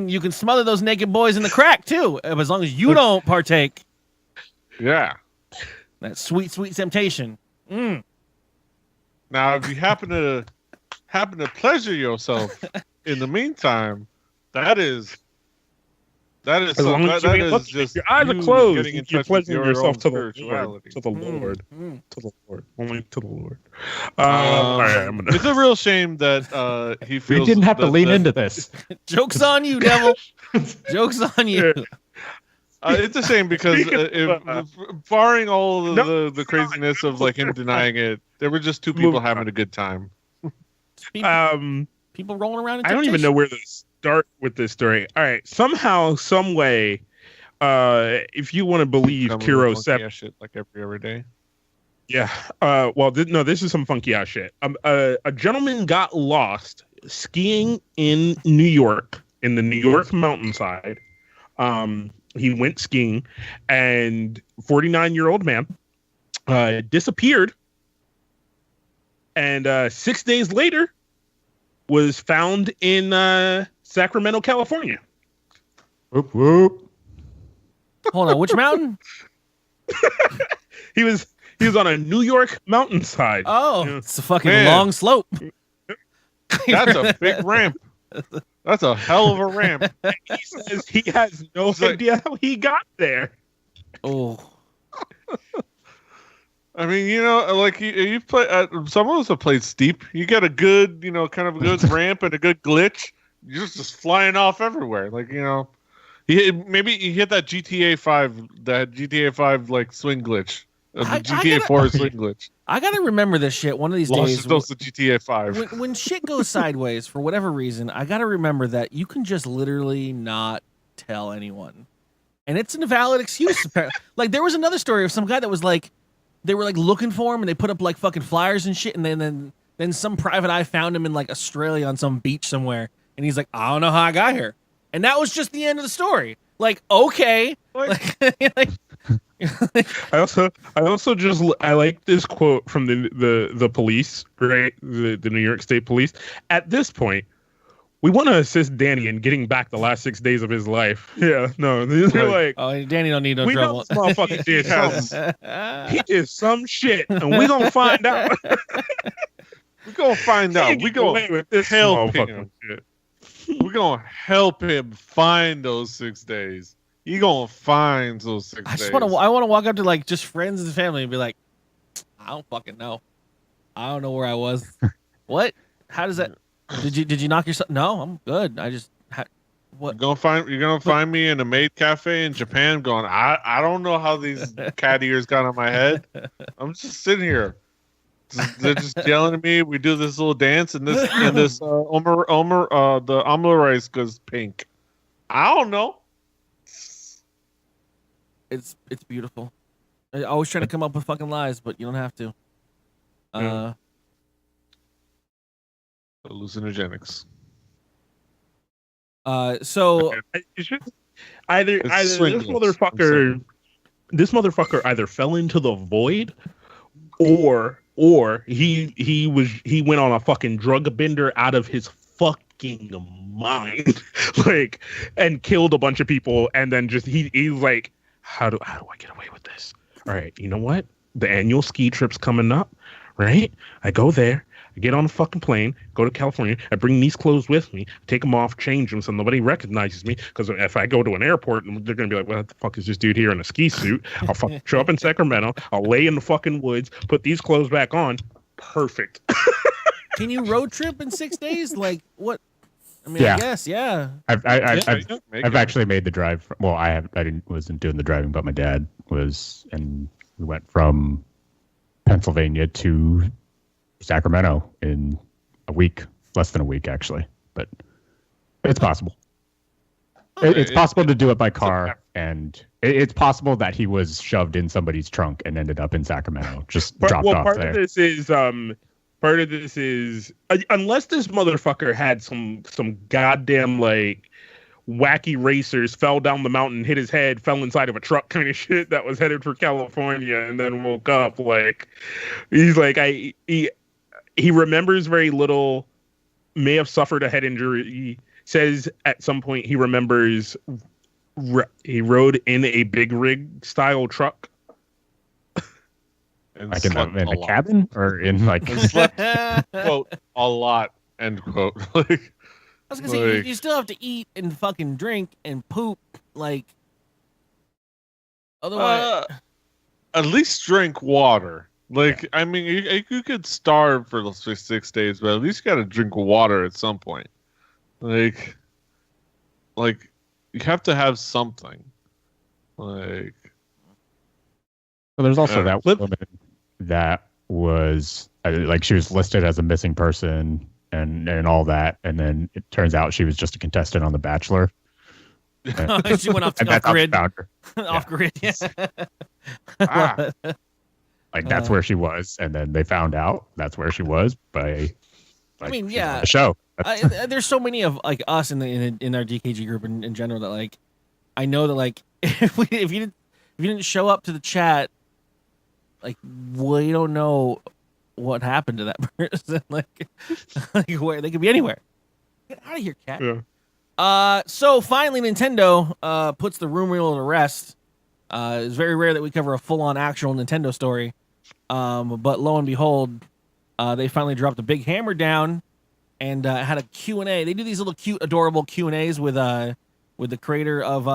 You can smother those naked boys in the crack too, as long as you don't partake. Yeah. That sweet temptation. Now, if you happen to pleasure yourself in the meantime, that is as long as that you is look, just your eyes are you closed. getting in You're touch with pleasuring your yourself own to the Lord, spirituality. to the Lord, only to the Lord. All right, It's a real shame that he feels We didn't have to lean that- into this. Joke's on you, devil. Joke's on you. It's a shame because barring all of the craziness of like him denying it, there were just two people having a good time. People rolling around in I don't even know where to start with this story. All right, somehow, some way, if you want to believe Kiro Sepp, shit like every other day. yeah. This is some funky ass shit. A gentleman got lost skiing in New York, in the New York mountainside. He went skiing, and 49-year-old man disappeared, and 6 days later was found in Sacramento, California. Whoop whoop. Hold on, which mountain? He was on a New York mountainside. Oh, Yeah. it's a fucking Man. long slope. That's a big ramp. That's a hell of a ramp. He says he has no idea how he got there. Oh, I mean, like you play. Some of us have played Steep. You get a good, kind of a good ramp and a good glitch. You're just flying off everywhere. Like maybe you hit that GTA 5 like swing glitch, the GTA 4 swing glitch. I gotta remember this shit one of these days. Lost to GTA 5. When shit goes sideways for whatever reason, I gotta remember that you can just literally not tell anyone, and it's an valid excuse. Like there was another story of some guy that was like, they were like looking for him and they put up like fucking flyers and shit, and then some private eye found him in like Australia on some beach somewhere, and he's like, I don't know how I got here, and that was just the end of the story. Like, okay, like I like this quote from the police, right? The New York State Police. At this point, we want to assist Danny in getting back the last 6 days of his life. Yeah, no, they're like, oh, Danny don't need no we trouble. know this motherfucker did something. He did some shit, and we gonna find out. We're gonna find out. We gonna help him. Shit. We're gonna help him find those 6 days. You gonna find those 6 days. I want to walk up to like just friends and family and be like, I don't fucking know. I don't know where I was. What? How does that? Did you knock yourself? No, I'm good. I just what? You're gonna find me in a maid cafe in Japan going, I don't know how these cat ears got on my head. I'm just sitting here. They're just yelling at me. We do this little dance and this the omelet rice goes pink. I don't know. It's beautiful. I always try to come up with fucking lies, but you don't have to. Hallucinogenics. So It's just either this motherfucker either fell into the void, or he went on a fucking drug bender out of his fucking mind, like, and killed a bunch of people, and then just he's like, how do I get away with this? All right, you know what? The annual ski trip's coming up, right? I go there. I get on a fucking plane, go to California. I bring these clothes with me, take them off, change them so nobody recognizes me. Because if I go to an airport, they're going to be like, what the fuck is this dude here in a ski suit? I'll fucking show up in Sacramento. I'll lay in the fucking woods, put these clothes back on. Perfect. can you road trip in 6 days? Like what? I mean, Yeah. I guess, yeah. I've actually made the drive. Wasn't doing the driving, but my dad was, and we went from Pennsylvania to Sacramento in a week, less than a week actually, but it's possible. It's possible to do it by car, and it's possible that he was shoved in somebody's trunk and ended up in Sacramento, just dropped off part there. of this is unless this motherfucker had some goddamn like wacky racers, fell down the mountain, hit his head, fell inside of a truck kind of shit that was headed for California, and then woke up. Like, he's like, he remembers very little, may have suffered a head injury. He says at some point he remembers he rode in a big rig style truck. Like in the cabin, or in like quote a lot, end quote. Like, I was gonna say you still have to eat and fucking drink and poop, like, otherwise. At least drink water. Like, I mean, you could starve for those 6 days, but at least you got to drink water at some point. Like you have to have something. Like, well, there's also that woman that was like, she was listed as a missing person and all that, and then it turns out she was just a contestant on The Bachelor. She went off grid. Off grid. Yeah. Like, that's where she was, and then they found out that's where she was by. Like, I mean, yeah, the show. There's so many of like us in our DKG group in general that, like, I know that, like, if you didn't show up to the chat, like, we don't know what happened to that person. like where they could be anywhere. Get out of here, cat. Yeah. So finally, Nintendo puts the rumor mill to rest. It's very rare that we cover a full-on actual Nintendo story. But lo and behold, they finally dropped a big hammer down and had a Q&A. They do these little cute, adorable Q&As with the creator of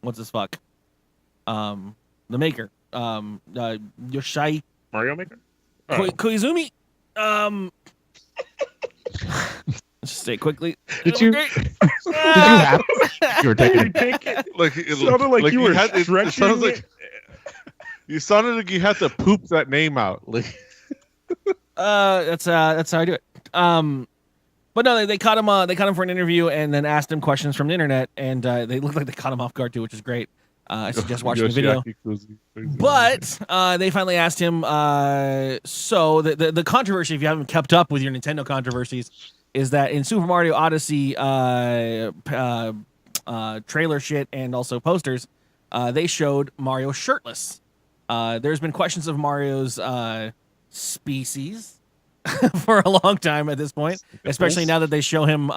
what's this fuck? The maker. Yoshai Mario Maker? Koizumi. Just say it quickly. Did you have? You were taking like, it sounded like you were stretching. You sounded like you had to poop that name out. Like, that's how I do it. But no, they caught him. They caught him for an interview and then asked him questions from the internet, and they looked like they caught him off guard too, which is great. I suggest watching the video. But they finally asked him. So the controversy, if you haven't kept up with your Nintendo controversies, is that in Super Mario Odyssey trailer shit and also posters, they showed Mario shirtless. There's been questions of Mario's species for a long time at this point, especially now that they show him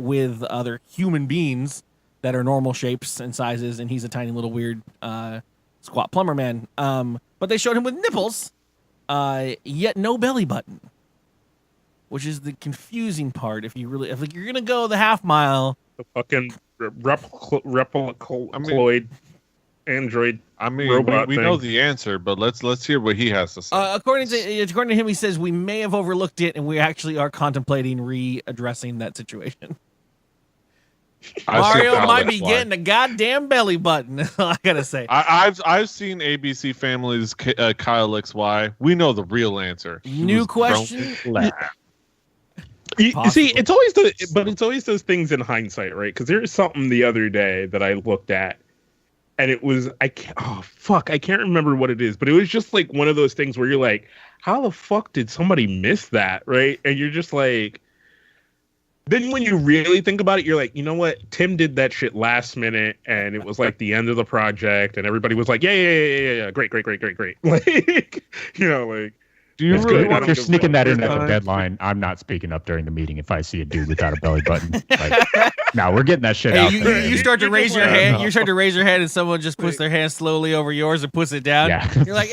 with other human beings that are normal shapes and sizes, and he's a tiny little weird squat plumber man. But they showed him with nipples, yet no belly button, which is the confusing part. If you're gonna go the half mile, the fucking replicoloid android. I mean, we know the answer, but let's hear what he has to say. According to him, he says we may have overlooked it, and we actually are contemplating readdressing that situation. Mario might be getting a goddamn belly button. That's all I gotta say. I've seen ABC Family's Kyle XY. We know the real answer. New question. You see, it's always those things in hindsight, right? Because there's something the other day that I looked at, and it was I can't remember what it is, but it was just like one of those things where you're like, how the fuck did somebody miss that, right? And you're just like, then when you really think about it, you're like, you know what? Tim did that shit last minute, and it was like the end of the project, and everybody was like, yeah, great. Like, you know, like. Do you really if you're sneaking that in at the deadline, I'm not speaking up during the meeting if I see a dude without a belly button. Like, no, we're getting that shit out. You start to raise your hand. You start to raise your hand, and someone just puts their hand slowly over yours and puts it down. Yeah. You're like,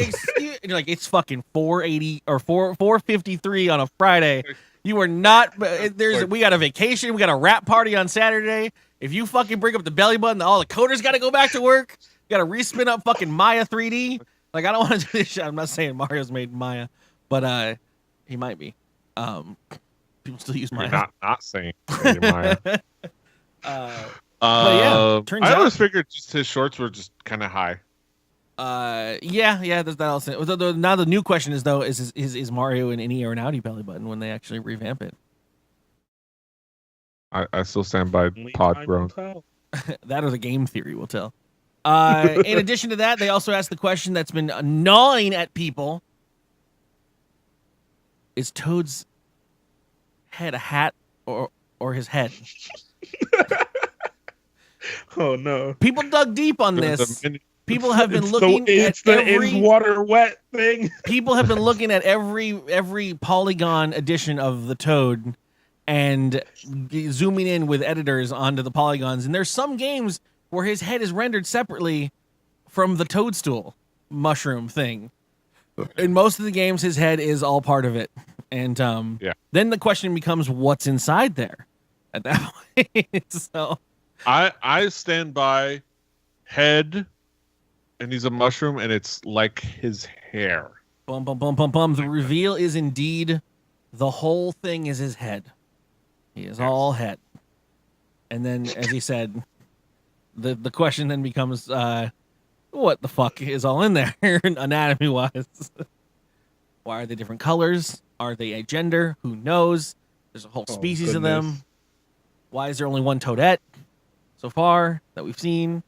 it's fucking 4:80 or 4:53 on a Friday. You are not. We got a vacation. We got a rap party on Saturday. If you fucking bring up the belly button, all the coders got to go back to work. Got to respin up fucking Maya 3D. Like, I don't want to do this shit. I'm not saying Mario's made Maya. But he might be. People still use Maya. You're not saying Maya. But yeah, turns out I always figured just his shorts were just kind of high. Yeah. That also. Now the new question is though, is Mario in any or an outie belly button when they actually revamp it? I still stand by Pod Grown. That or the game theory will tell. In addition to that, they also asked the question that's been gnawing at people. Is Toad's head a hat or or his head? Oh no! People dug deep on this. People have been It's looking it's at the every is water wet thing. people have been looking at every polygon edition of the Toad and zooming in with editors onto the polygons. And there's some games where his head is rendered separately from the toadstool mushroom thing. In most of the games, his head is all part of it. And then the question becomes, what's inside there at that point? So I stand by head, and he's a mushroom, and it's like his hair. bum bum bum bum bum. The reveal is indeed the whole thing is his head. He is all head. And then, as he said, the question then becomes, what the fuck is all in there, anatomy-wise? Why are they different colors? Are they a gender? Who knows? There's a whole species of them. Why is there only one Toadette so far that we've seen?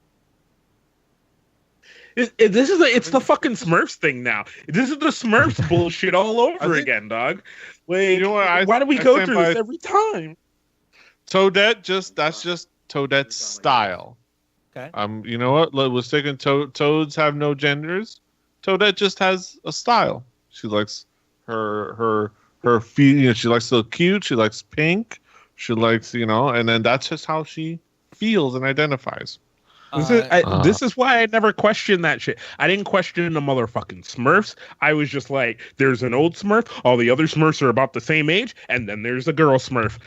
It's the fucking Smurfs thing now. This is the Smurfs bullshit all over again, dog. Wait, You know what, why do we go through stand this by- every time? Toadette, that's just Toadette's style. Okay. You know what? We're sticking toads have no genders. Toadette just has a style. She likes her feet. You know, she likes to look cute. She likes pink. She likes, and then that's just how she feels and identifies. This is why I never questioned that shit. I didn't question the motherfucking Smurfs. I was just like, there's an old Smurf. All the other Smurfs are about the same age, and then there's a girl Smurf.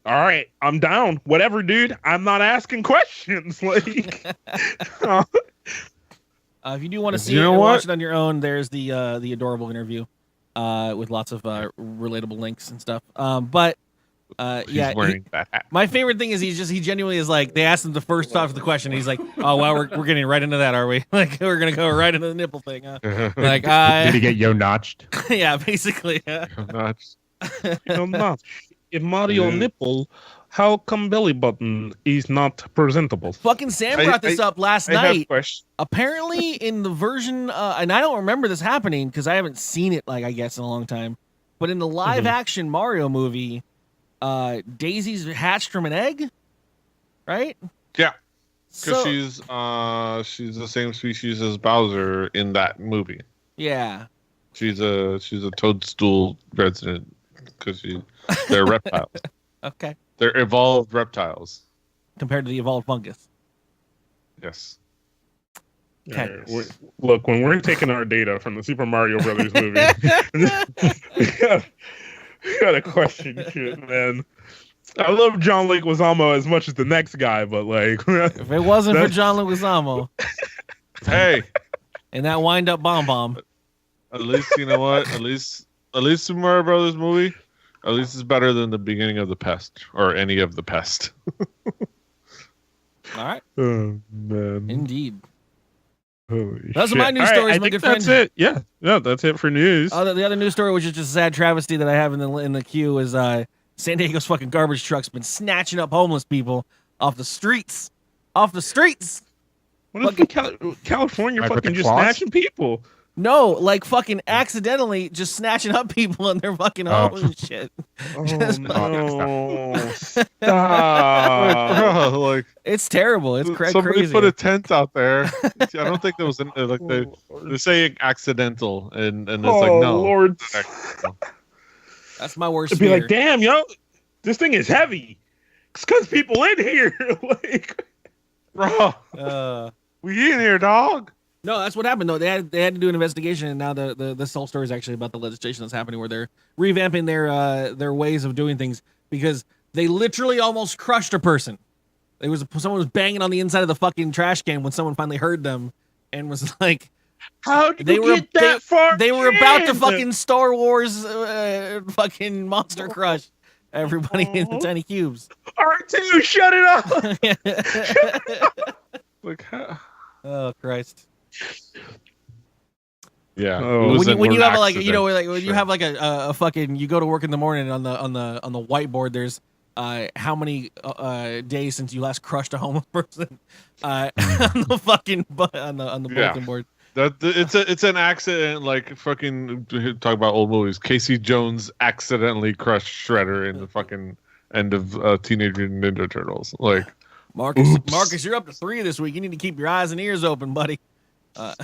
All right, I'm down. Whatever, dude. I'm not asking questions. Like, if you do want to see You it know and what? watch it on your own, there's the adorable interview with lots of relatable links and stuff. But She's wearing that hat. my favorite thing is he genuinely is like, they asked him the first off of the question. And he's like, oh wow, we're getting right into that, are we? Like, we're gonna go right into the nipple thing, huh? Like, Did he get yo notched? yeah, basically. Yeah. not. If Mario nipple, how come belly button is not presentable? Fucking Sam brought this up last I have night. a question. Apparently, in the version, and I don't remember this happening because I haven't seen it, like, I guess, in a long time. But in the live action Mario movie, Daisy's hatched from an egg, right? Yeah, because So, she's the same species as Bowser in that movie. yeah. She's a toadstool resident because they're reptiles. Okay. They're evolved reptiles. Compared to the evolved fungus. Yes. Okay. Look, when we're taking our data from the Super Mario Brothers movie, we gotta question shit, man. I love John Leguizamo as much as the next guy, but like, If it wasn't for John Leguizamo Hey, and that wind-up bomb, at least you know what? At least Super Mario Brothers movie. At least it's better than the beginning of the Pest or any of the Pest. all right. oh man, Indeed. holy Those are shit. my news All right, stories, I my think good that's friend. it. Yeah, no, that's it for news. The other news story, which is just a sad travesty that I have in the queue, is San Diego's fucking garbage truck's been snatching up homeless people off the streets. Off the streets. What if California Like with fucking the just claws? snatching people? No, like fucking accidentally just snatching up people on their fucking home and shit. Oh Just no! Stop! Bro, like It's terrible. It's somebody crazy. put a tent out there. I don't think there was like they say accidental, and it's like Oh no. Lord! That's my worst It'd be fear. like, damn, yo, this thing is heavy. It's because people in here. Like, Bro, we in here, dog. No, that's what happened though. They had to do an investigation, and now this whole story is actually about the legislation that's happening, where they're revamping their ways of doing things because they literally almost crushed a person. Someone was banging on the inside of the fucking trash can when someone finally heard them, and was like, how did they you were get that far? They were about to in? fucking Star Wars fucking monster crush everybody in the tiny cubes. R2, shut it up. Like, Oh Christ. yeah. Oh. it was When an you have like accident. when you have like a fucking, you go to work in the morning, on the whiteboard there's how many days since you last crushed a homeless person on the fucking on the bulletin board. It's an accident, like fucking talk about old movies. Casey Jones accidentally crushed Shredder in the fucking end of Teenage Mutant Ninja Turtles. Like, Marcus, you're up to 3 this week. You need to keep your eyes and ears open, buddy. All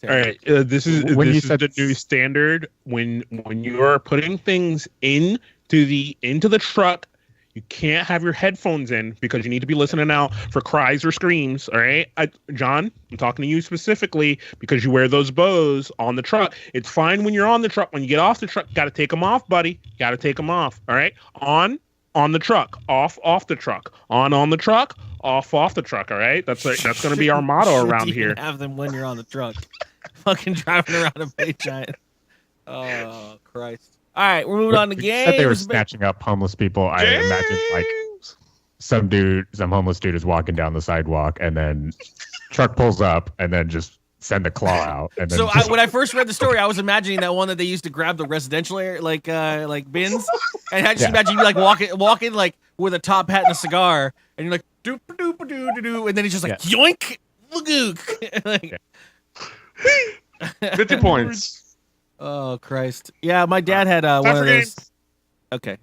right, this is the new standard when you are putting things into the truck. You can't have your headphones in because you need to be listening out for cries or screams. All right, John, I'm talking to you specifically because you wear those bows on the truck. It's fine when you're on the truck. When you get off the truck, got to take them off, buddy. Got to take them off. All right, on the truck, off the truck, on the truck, off the truck. All right, that's going to be our motto around here. Have them when you're on the truck, fucking driving around a big giant. Oh Christ! All right, we're moving on to games. Said they were snatching up homeless people. I imagine like some homeless dude is walking down the sidewalk, and then truck pulls up, and then just send the claw out. And then so when I first read the story, I was imagining that one that they used to grab the residential area, like bins, and I just imagine you like walking like with a top hat and a cigar, and you're like doop doop doop doop, and then he's just like yoink, lagook. Like, 50 points. Oh Christ! Yeah, my dad had one of those. Okay.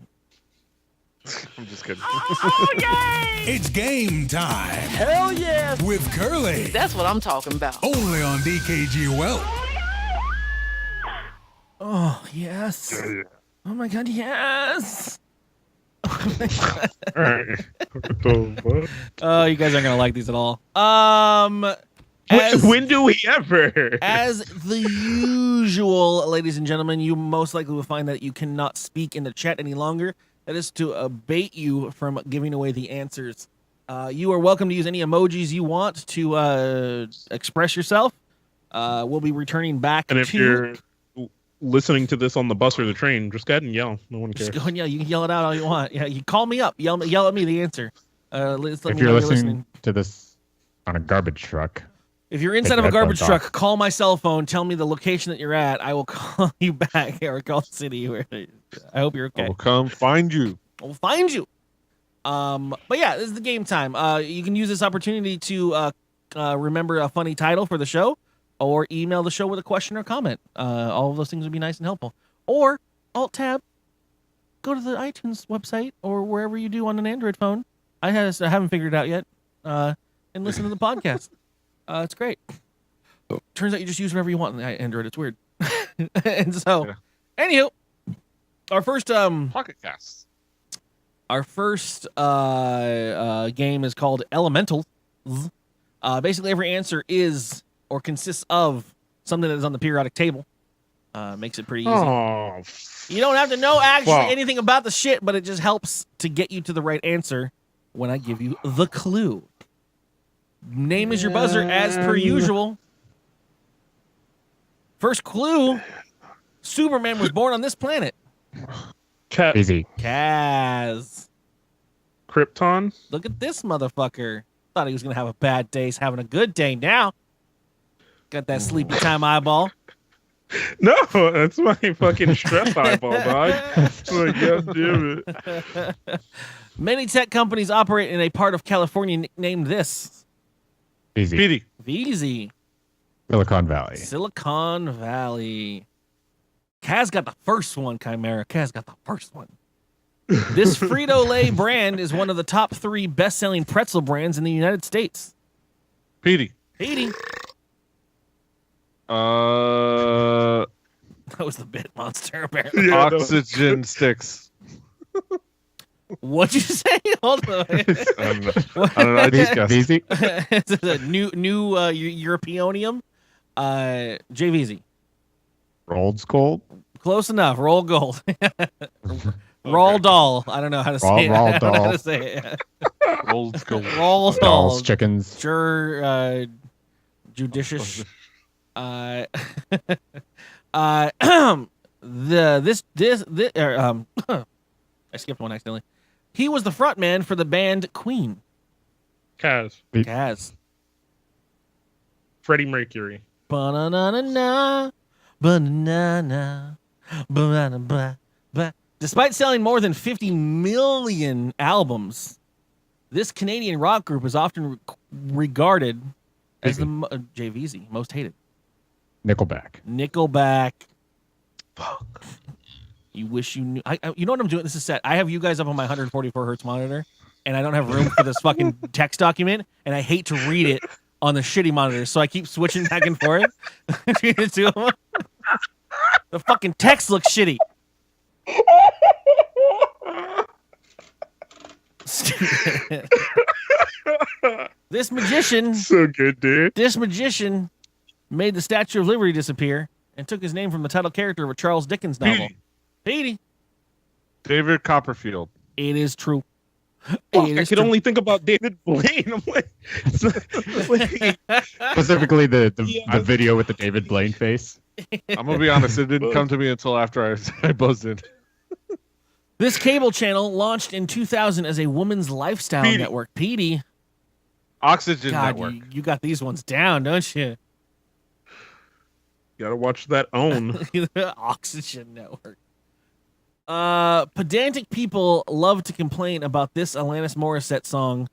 I'm just kidding. Oh, yay! It's game time. Hell yeah! With Curly. That's what I'm talking about. Only on dkgWELP. Oh yes! Oh my God, yes! Oh my God. All right. Oh, you guys aren't gonna like these at all. When do we ever? As the usual, ladies and gentlemen, you most likely will find that you cannot speak in the chat any longer. That is to abate you from giving away the answers. You are welcome to use any emojis you want to express yourself. We'll be returning back. And if you're listening to this on the bus or the train, just go ahead and yell. No one cares. Just go and yell. You can yell it out all you want. Yeah, you call me up. Yell at me the answer. If you're listening to this on a garbage truck. If you're inside of a garbage truck, call my cell phone. Tell me the location that you're at. I will call you back or call the city. I hope you're okay. I will come find you. I will find you. But yeah, this is the game time. You can use this opportunity to remember a funny title for the show, or email the show with a question or comment. All of those things would be nice and helpful. Or Alt-Tab, go to the iTunes website or wherever you do on an Android phone. I haven't figured it out yet. And listen to the podcast. It's great. Turns out you just use whatever you want on the Android. It's weird. And so, anywho, our first Pocket Cast. Our first game is called Elemental. Basically, every answer is or consists of something that is on the periodic table. Makes it pretty easy. Oh, you don't have to know anything about the shit, but it just helps to get you to the right answer when I give you the clue. Name is your buzzer as per usual. First clue: Superman was born on this planet. Easy. Kaz. Krypton. Look at this motherfucker. Thought he was gonna have a bad day. He's having a good day now. Got that sleepy time eyeball. No, that's my fucking stress eyeball, dog. Like, God damn it. Many tech companies operate in a part of California named this. Easy. Veezy. Silicon Valley. Silicon Valley. Kaz got the first one, Chimera. Kaz got the first one. This Frito-Lay brand is one of the top 3 best-selling pretzel brands in the United States. Petey. Petey. That was the bit monster, apparently. Yeah, Oxygen sticks. What'd you say? Hold on. I don't know. I just guessed. Easy. It's a new Europeanium. jveezy. Rolled gold. Close enough. Roll gold. Roll doll. I don't know how to say it. Roll I don't know how doll. to say it. Old school. Roll doll. Dolls, chickens. Sure. Judicious. I skipped one accidentally. He was the front man for the band Queen. Kaz. Freddie Mercury. Ba-na-na-na-na, ba-na-na-na, ba-na-na-ba-ba. Despite selling more than 50 million albums, this Canadian rock group is often regarded as the jveezy, most hated. Nickelback. Nickelback. Fuck. You wish you knew. You know what I'm doing? This is set. I have you guys up on my 144 hertz monitor, and I don't have room for this fucking text document, and I hate to read it on the shitty monitor, so I keep switching back and forth between the two of them. The fucking text looks shitty. This magician, So good, dude. this magician made the Statue of Liberty disappear and took his name from the title character of a Charles Dickens novel. Petey. David Copperfield. It is true. Fuck, It I is could true. only think about David Blaine. I'm like, Specifically the video with the David Blaine face. I'm gonna be honest, it didn't come to me until after I buzzed in. This cable channel launched in 2000 as a woman's lifestyle Petey. network. Petey. Oxygen God, Network. you got these ones down, don't you? gotta watch that OWN. Oxygen Network. Pedantic people love to complain about this Alanis Morissette song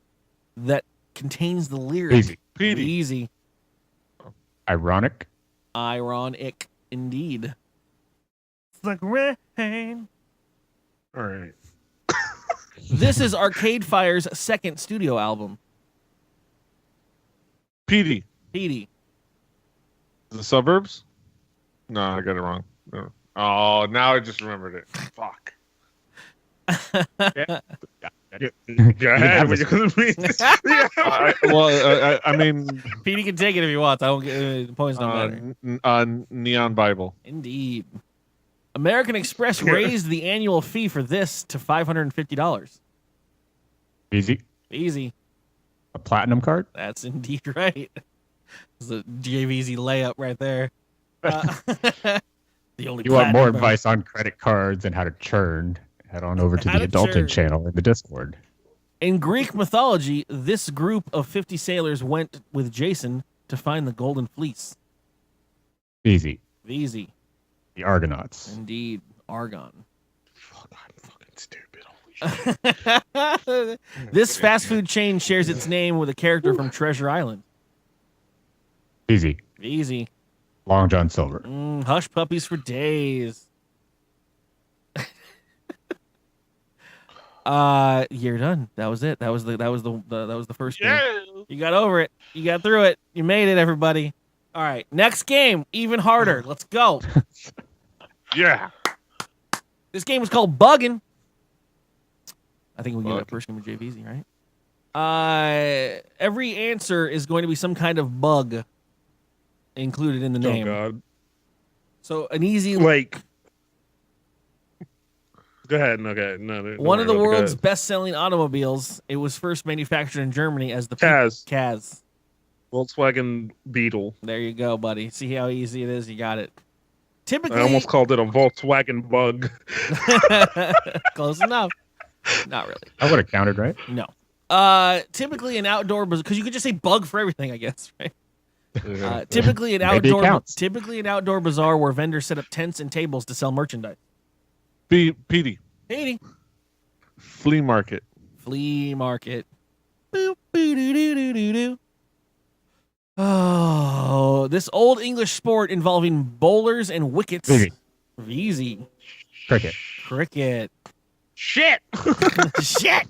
that contains the lyric. Easy. Petey. Easy. Ironic. Ironic, indeed. It's like rain. All right. This is Arcade Fire's second studio album. Petey. Petey. The Suburbs? No, I got it wrong. No. Oh, now I just remembered it. Fuck. Go have ahead. I mean, Petey can take it if he wants. I don't get the points don't matter. Neon Bible. Indeed. American Express raised the annual fee for this to $550. Easy. Easy. A platinum card. That's indeed right. It's a jveezy layup right there. The only You want more platinum- advice on credit cards and how to churn? Head on over to How the to churn. Adulting channel in the Discord. In Greek mythology, this group of 50 sailors went with Jason to find the Golden Fleece. Easy. Easy. The Argonauts. Indeed. Argon. Fuck, I'm fucking stupid. Holy shit. This fast food chain shares its name with a character from Treasure Island. Easy. Easy. Long John Silver. Hush puppies for days. You're done. That was it. That was the first game. You got over it. You got through it. You made it, everybody. All right. Next game, even harder. Let's go. Yeah. This game was called Buggin'. I think we can get that first game with jveezy, right? Every answer is going to be some kind of bug included in the name. Oh God. So an easy Like. Go ahead. No, go ahead. No, don't one of the worry about it. Go world's ahead. best-selling automobiles. It was first manufactured in Germany as the Kaz. Kaz. Volkswagen Beetle. There you go, buddy. See how easy it is? You got it. Typically, I almost called it a Volkswagen bug. close enough. Not really. I would have counted, right? No. Typically an outdoor because you could just say bug for everything, I guess, right? Typically an Maybe it counts. outdoor bazaar where vendors set up tents and tables to sell merchandise. Petey. Petey. Flea market. Flea market. Boop, boo-doo-doo-doo-doo-doo. Oh, this old English sport involving bowlers and wickets. Easy. Easy. Cricket. Cricket. Shit. Shit.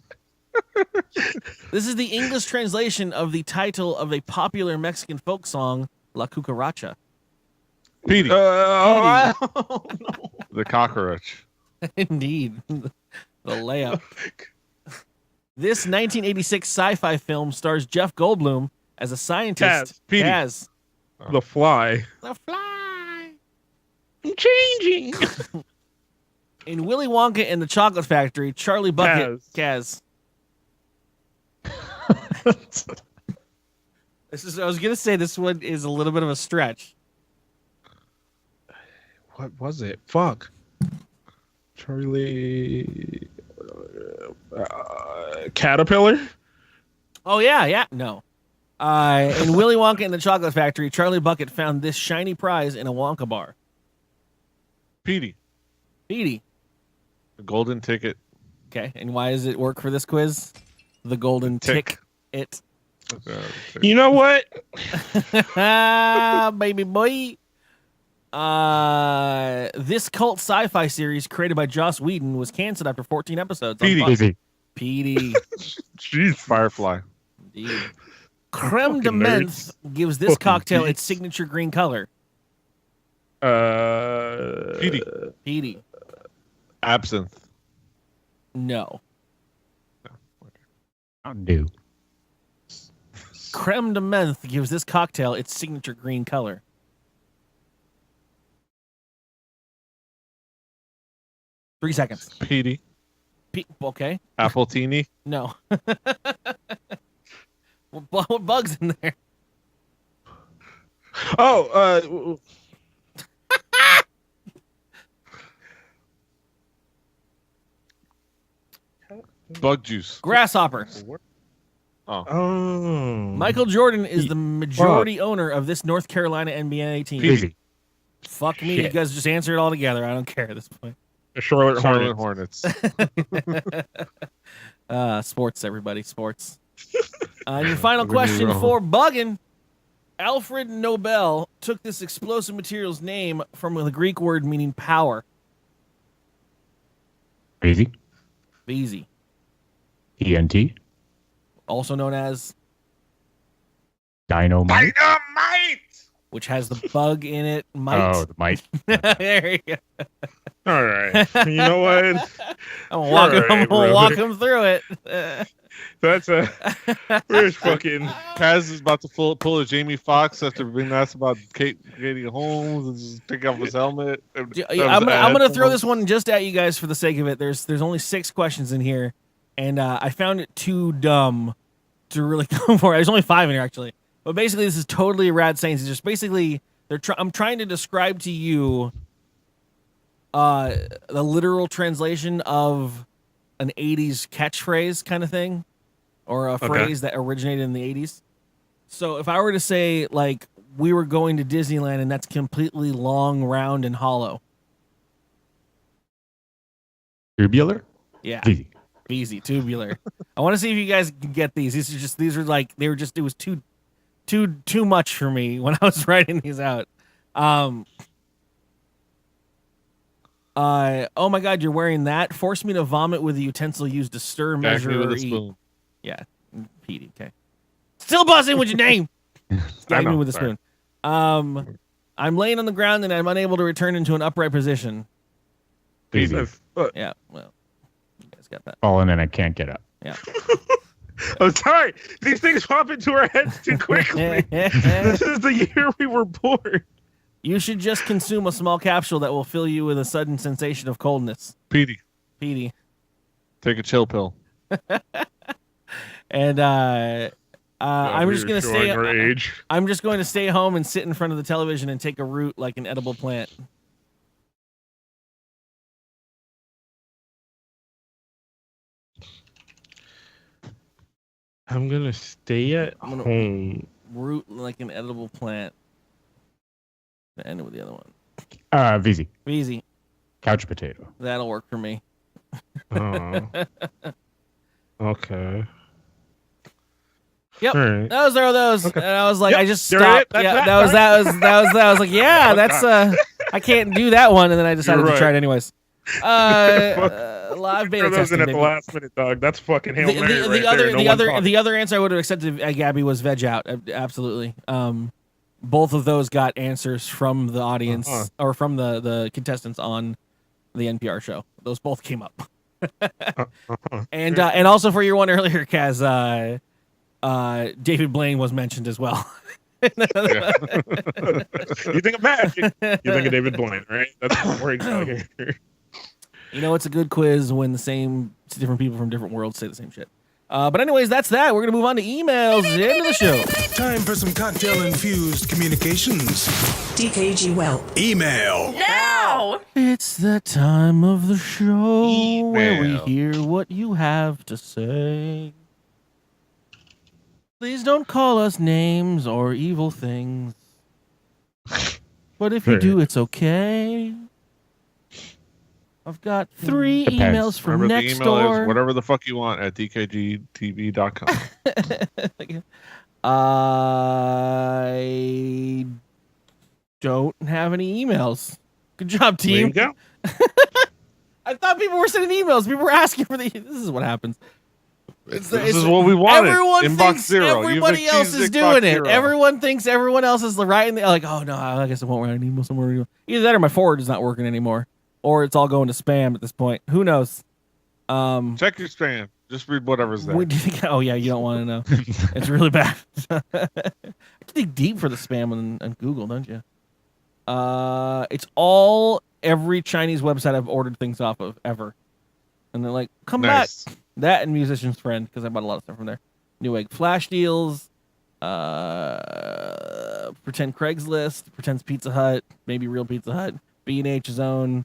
This is the English translation of the title of a popular Mexican folk song, La Cucaracha. Petey. No. The cockroach. Indeed. The layup. This 1986 sci-fi film stars Jeff Goldblum as a scientist. Kaz. Petey. Kaz. The Fly. The fly. I'm changing. In Willy Wonka and the Chocolate Factory, Charlie Bucket. Kaz. I was gonna say this one is a little bit of a stretch. What was it? Fuck. Charlie. Caterpillar? Oh yeah. No. In Willy Wonka and the Chocolate Factory, Charlie Bucket found this shiny prize in a Wonka bar. Petey. Petey. The golden ticket. Okay, and why does it work for this quiz? The golden tick. It. You know what? Baby boy. This cult sci-fi series created by Joss Whedon was canceled after 14 episodes. Easy. PD. Jeez, Firefly. Indeed. Creme de Fucking menthe nerds. gives this Fucking cocktail geeks. its signature green color. Petey. PD. Absinthe. No. Mountain Dew. Creme de menthe gives this cocktail its signature green color. Three seconds. Petey. Okay. Apple Teeny. No. What bug's in there? Oh, Bug juice. Grasshopper. oh. Michael Jordan is the majority owner of this North Carolina NBA team. Easy. Fuck me. You Shit. guys just answer it all together. I don't care at this point. The Charlotte Hornets. Sports, everybody. Sports. And your final Don't get me question wrong. for Buggin. Alfred Nobel took this explosive material's name from the Greek word meaning power. Easy. Easy. ENT. Also known as, Dynamite. Dynamite! which has the bug in it. Might. Oh, the might. There you go. All right. You know what? I'm gonna walk him through it. That's a. Where's fucking. Kaz is about to pull a Jamie Foxx after being asked about Katie Holmes and just take off his helmet. I'm gonna throw this one just at you guys for the sake of it. There's only 6 questions in here, and I found it too dumb to really go for it. There's only 5 in here actually, but basically this is totally a rad saying. It's just basically I'm trying to describe to you the literal translation of an 80s catchphrase kind of thing, or a phrase that originated in the 80s. So if I were to say, like, we were going to Disneyland and that's completely long, round, and hollow. Tubular? Yeah. Easy. Easy. Tubular. I want to see if you guys can get these. These are like, it was too much for me when I was writing these out. Oh my God, you're wearing that? Force me to vomit with a utensil used to stir, measure, with or a eat. spoon. Yeah, Petey. Okay. Still buzzing with your name. Gag me know, with a sorry. spoon. I'm laying on the ground and I'm unable to return into an upright position. Easy. Yeah, well, you guys got that. Falling and I can't get up. Yeah. I'm sorry. These things pop into our heads too quickly. This is the year we were born. You should just consume a small capsule that will fill you with a sudden sensation of coldness. Petey, Petey. take a chill pill. And I'm just gonna stay. Our age. I'm just going to stay home and sit in front of the television and take a root like an edible plant. I'm gonna stay at home. Root like an edible plant. I end it with the other one. VZ. Easy. Couch potato. That'll work for me. Oh. Okay. Yep. All right. Those are those. Okay. And I was like, Yep, I just you're stopped. right. Yeah, That's that was that. I was like, yeah, that's I can't do that one, and then I decided You're to try right. it anyways. Live beta Throw those testing. in at the baby. last minute, dog. That's fucking Hail Mary right there. The other answer I would have accepted, Gabby, was veg out. Absolutely. Both of those got answers from the audience or from the contestants on the NPR show. Those both came up. And also for your one earlier, Kaz, David Blaine was mentioned as well. You think of magic. You think of David Blaine, right? That's what we're excited here. You know, it's a good quiz when different people from different worlds say the same shit. But anyways, that's that. We're going to move on to emails. Into the show. Time for some cocktail-infused communications. dkgWELP. Email. Now! It's that time of the show where we Email. hear what you have to say. Please don't call us names or evil things. But if you do, it's okay. I've got 3 Depends. emails from Remember, next the email door. is whatever the fuck you want at dkgtv.com. I don't have any emails. Good job, There you team. go. I thought people were sending emails. People were asking for the. This is what happens. This is what we wanted. Everyone Inbox thinks zero. everybody You've else is achieved doing inbox it. zero. Everyone thinks everyone else is writing. Like, oh no, I guess I won't write an email somewhere. Either that or my forward is not working anymore, or it's all going to spam at this point. Who knows? Check your spam. Just read whatever's there. Oh yeah, you don't want to know. It's really bad. You dig deep for the spam on Google, don't you? It's all every Chinese website I've ordered things off of ever, and they're like, come Nice. back. That and Musician's Friend, because I bought a lot of stuff from there. Newegg flash deals, pretend Craigslist, pretends Pizza Hut, maybe real Pizza Hut, B&H Zone,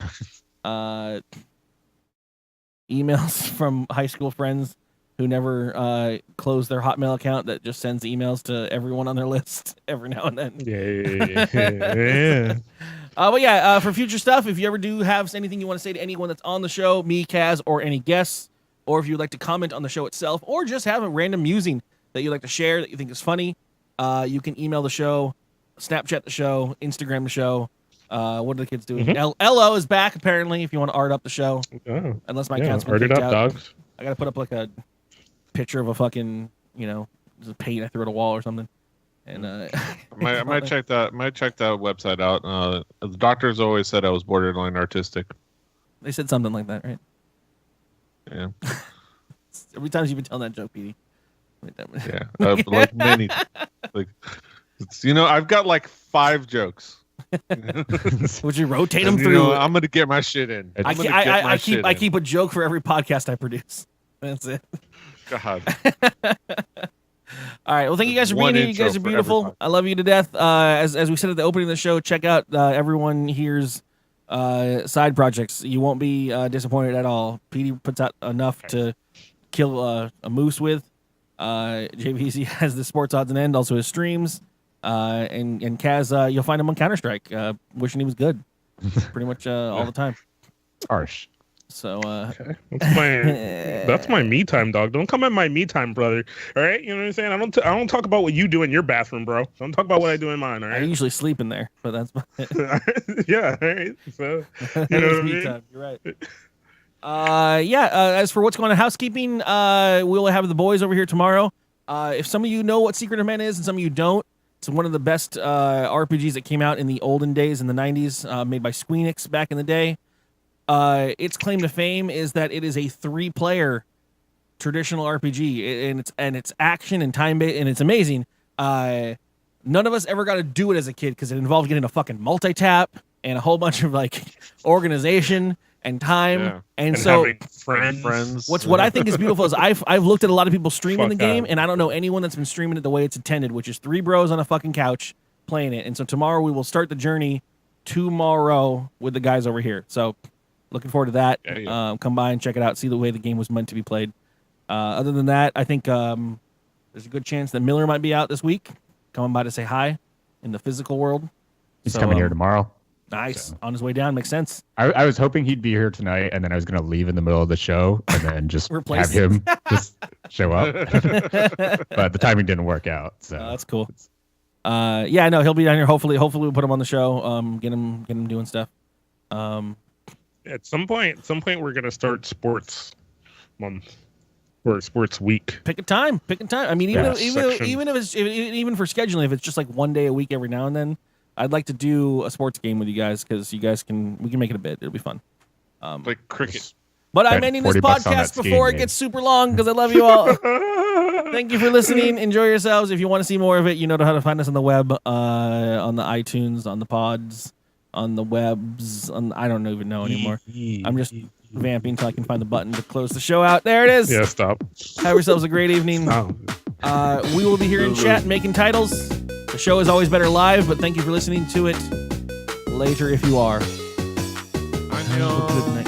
emails from high school friends who never close their Hotmail account that just sends emails to everyone on their list every now and then. Yeah. But yeah, for future stuff, if you ever do have anything you want to say to anyone that's on the show, me, Kaz, or any guests, or if you'd like to comment on the show itself, or just have a random musing that you'd like to share that you think is funny, you can email the show, Snapchat the show, Instagram the show. What are the kids doing? LO is back, apparently, if you want to art up the show. Oh, Unless my yeah, cat's been art it kicked up, out. dogs. I got to put up like a picture of a fucking, just a paint I threw at a wall or something. And I might check that website out. The doctors always said I was borderline artistic. They said something like that, right? Yeah. Every time you've been telling that joke, Petey. Yeah. Like many. Like, I've got like 5 jokes. Would you rotate them through? I'm gonna get my shit in. I keep a joke for every podcast I produce. That's it. God. All right. Well, thank you guys for being here. You guys are beautiful. I love you to death. As we said at the opening of the show, check out everyone here's side projects. You won't be disappointed at all. Petey puts out enough to kill a moose with. jveezy has the Sports Odds and End, also his streams. And Kaz, you'll find him on Counter-Strike, wishing he was good pretty much all the time. Harsh. So Okay. That's my me time, dog. Don't come at my me time, brother. All right, you know what I'm saying? I don't talk about what you do in your bathroom, bro. Don't talk about what I do in mine. All I right. usually sleep in there, but that's Yeah. All right. So that you know is what I me mean? time. You're right. As for what's going on housekeeping, we'll have the boys over here tomorrow. If some of you know what Secret of Men is and some of you don't, it's one of the best RPGs that came out in the olden days in the 90s, made by Squeenix back in the day. Its claim to fame is that it is a 3-player traditional RPG, and it's action and time-based, and it's amazing. None of us ever got to do it as a kid because it involved getting a fucking multi-tap and a whole bunch of like organization and time, and so having friends. What I think is beautiful is I've looked at a lot of people streaming the game, that. and I don't know anyone that's been streaming it the way it's intended, which is 3 bros on a fucking couch playing it. And so tomorrow we will start the journey tomorrow with the guys over here. So looking forward to that. Yeah. Come by and check it out. See the way the game was meant to be played. Other than that, I think there's a good chance that Miller might be out this week, coming by to say hi in the physical world. He's coming here tomorrow. Nice. So. On his way down. Makes sense. I was hoping he'd be here tonight, and then I was going to leave in the middle of the show and then just Replace have him just show up. But the timing didn't work out. So that's cool. No, he'll be down here. Hopefully we'll put him on the show. Get him doing stuff. At some point, we're gonna start sports month or sports week. Pick a time. I mean, even if it's even for scheduling, if it's just like one day a week every now and then, I'd like to do a sports game with you guys because we can make it a bit. It'll be fun. Like cricket. But I'm ending this podcast before it gets super long because I love you all. Thank you for listening. Enjoy yourselves. If you want to see more of it, you know how to find us on the web, on the iTunes, on the pods, on the webs. I don't even know anymore. I'm just vamping until I can find the button to close the show out. There it is. Yeah, stop. Have yourselves a great evening. Oh. We will be here in chat making titles. The show is always better live, but thank you for listening to it later if you are. Good night.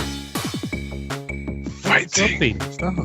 Fighting. Stop.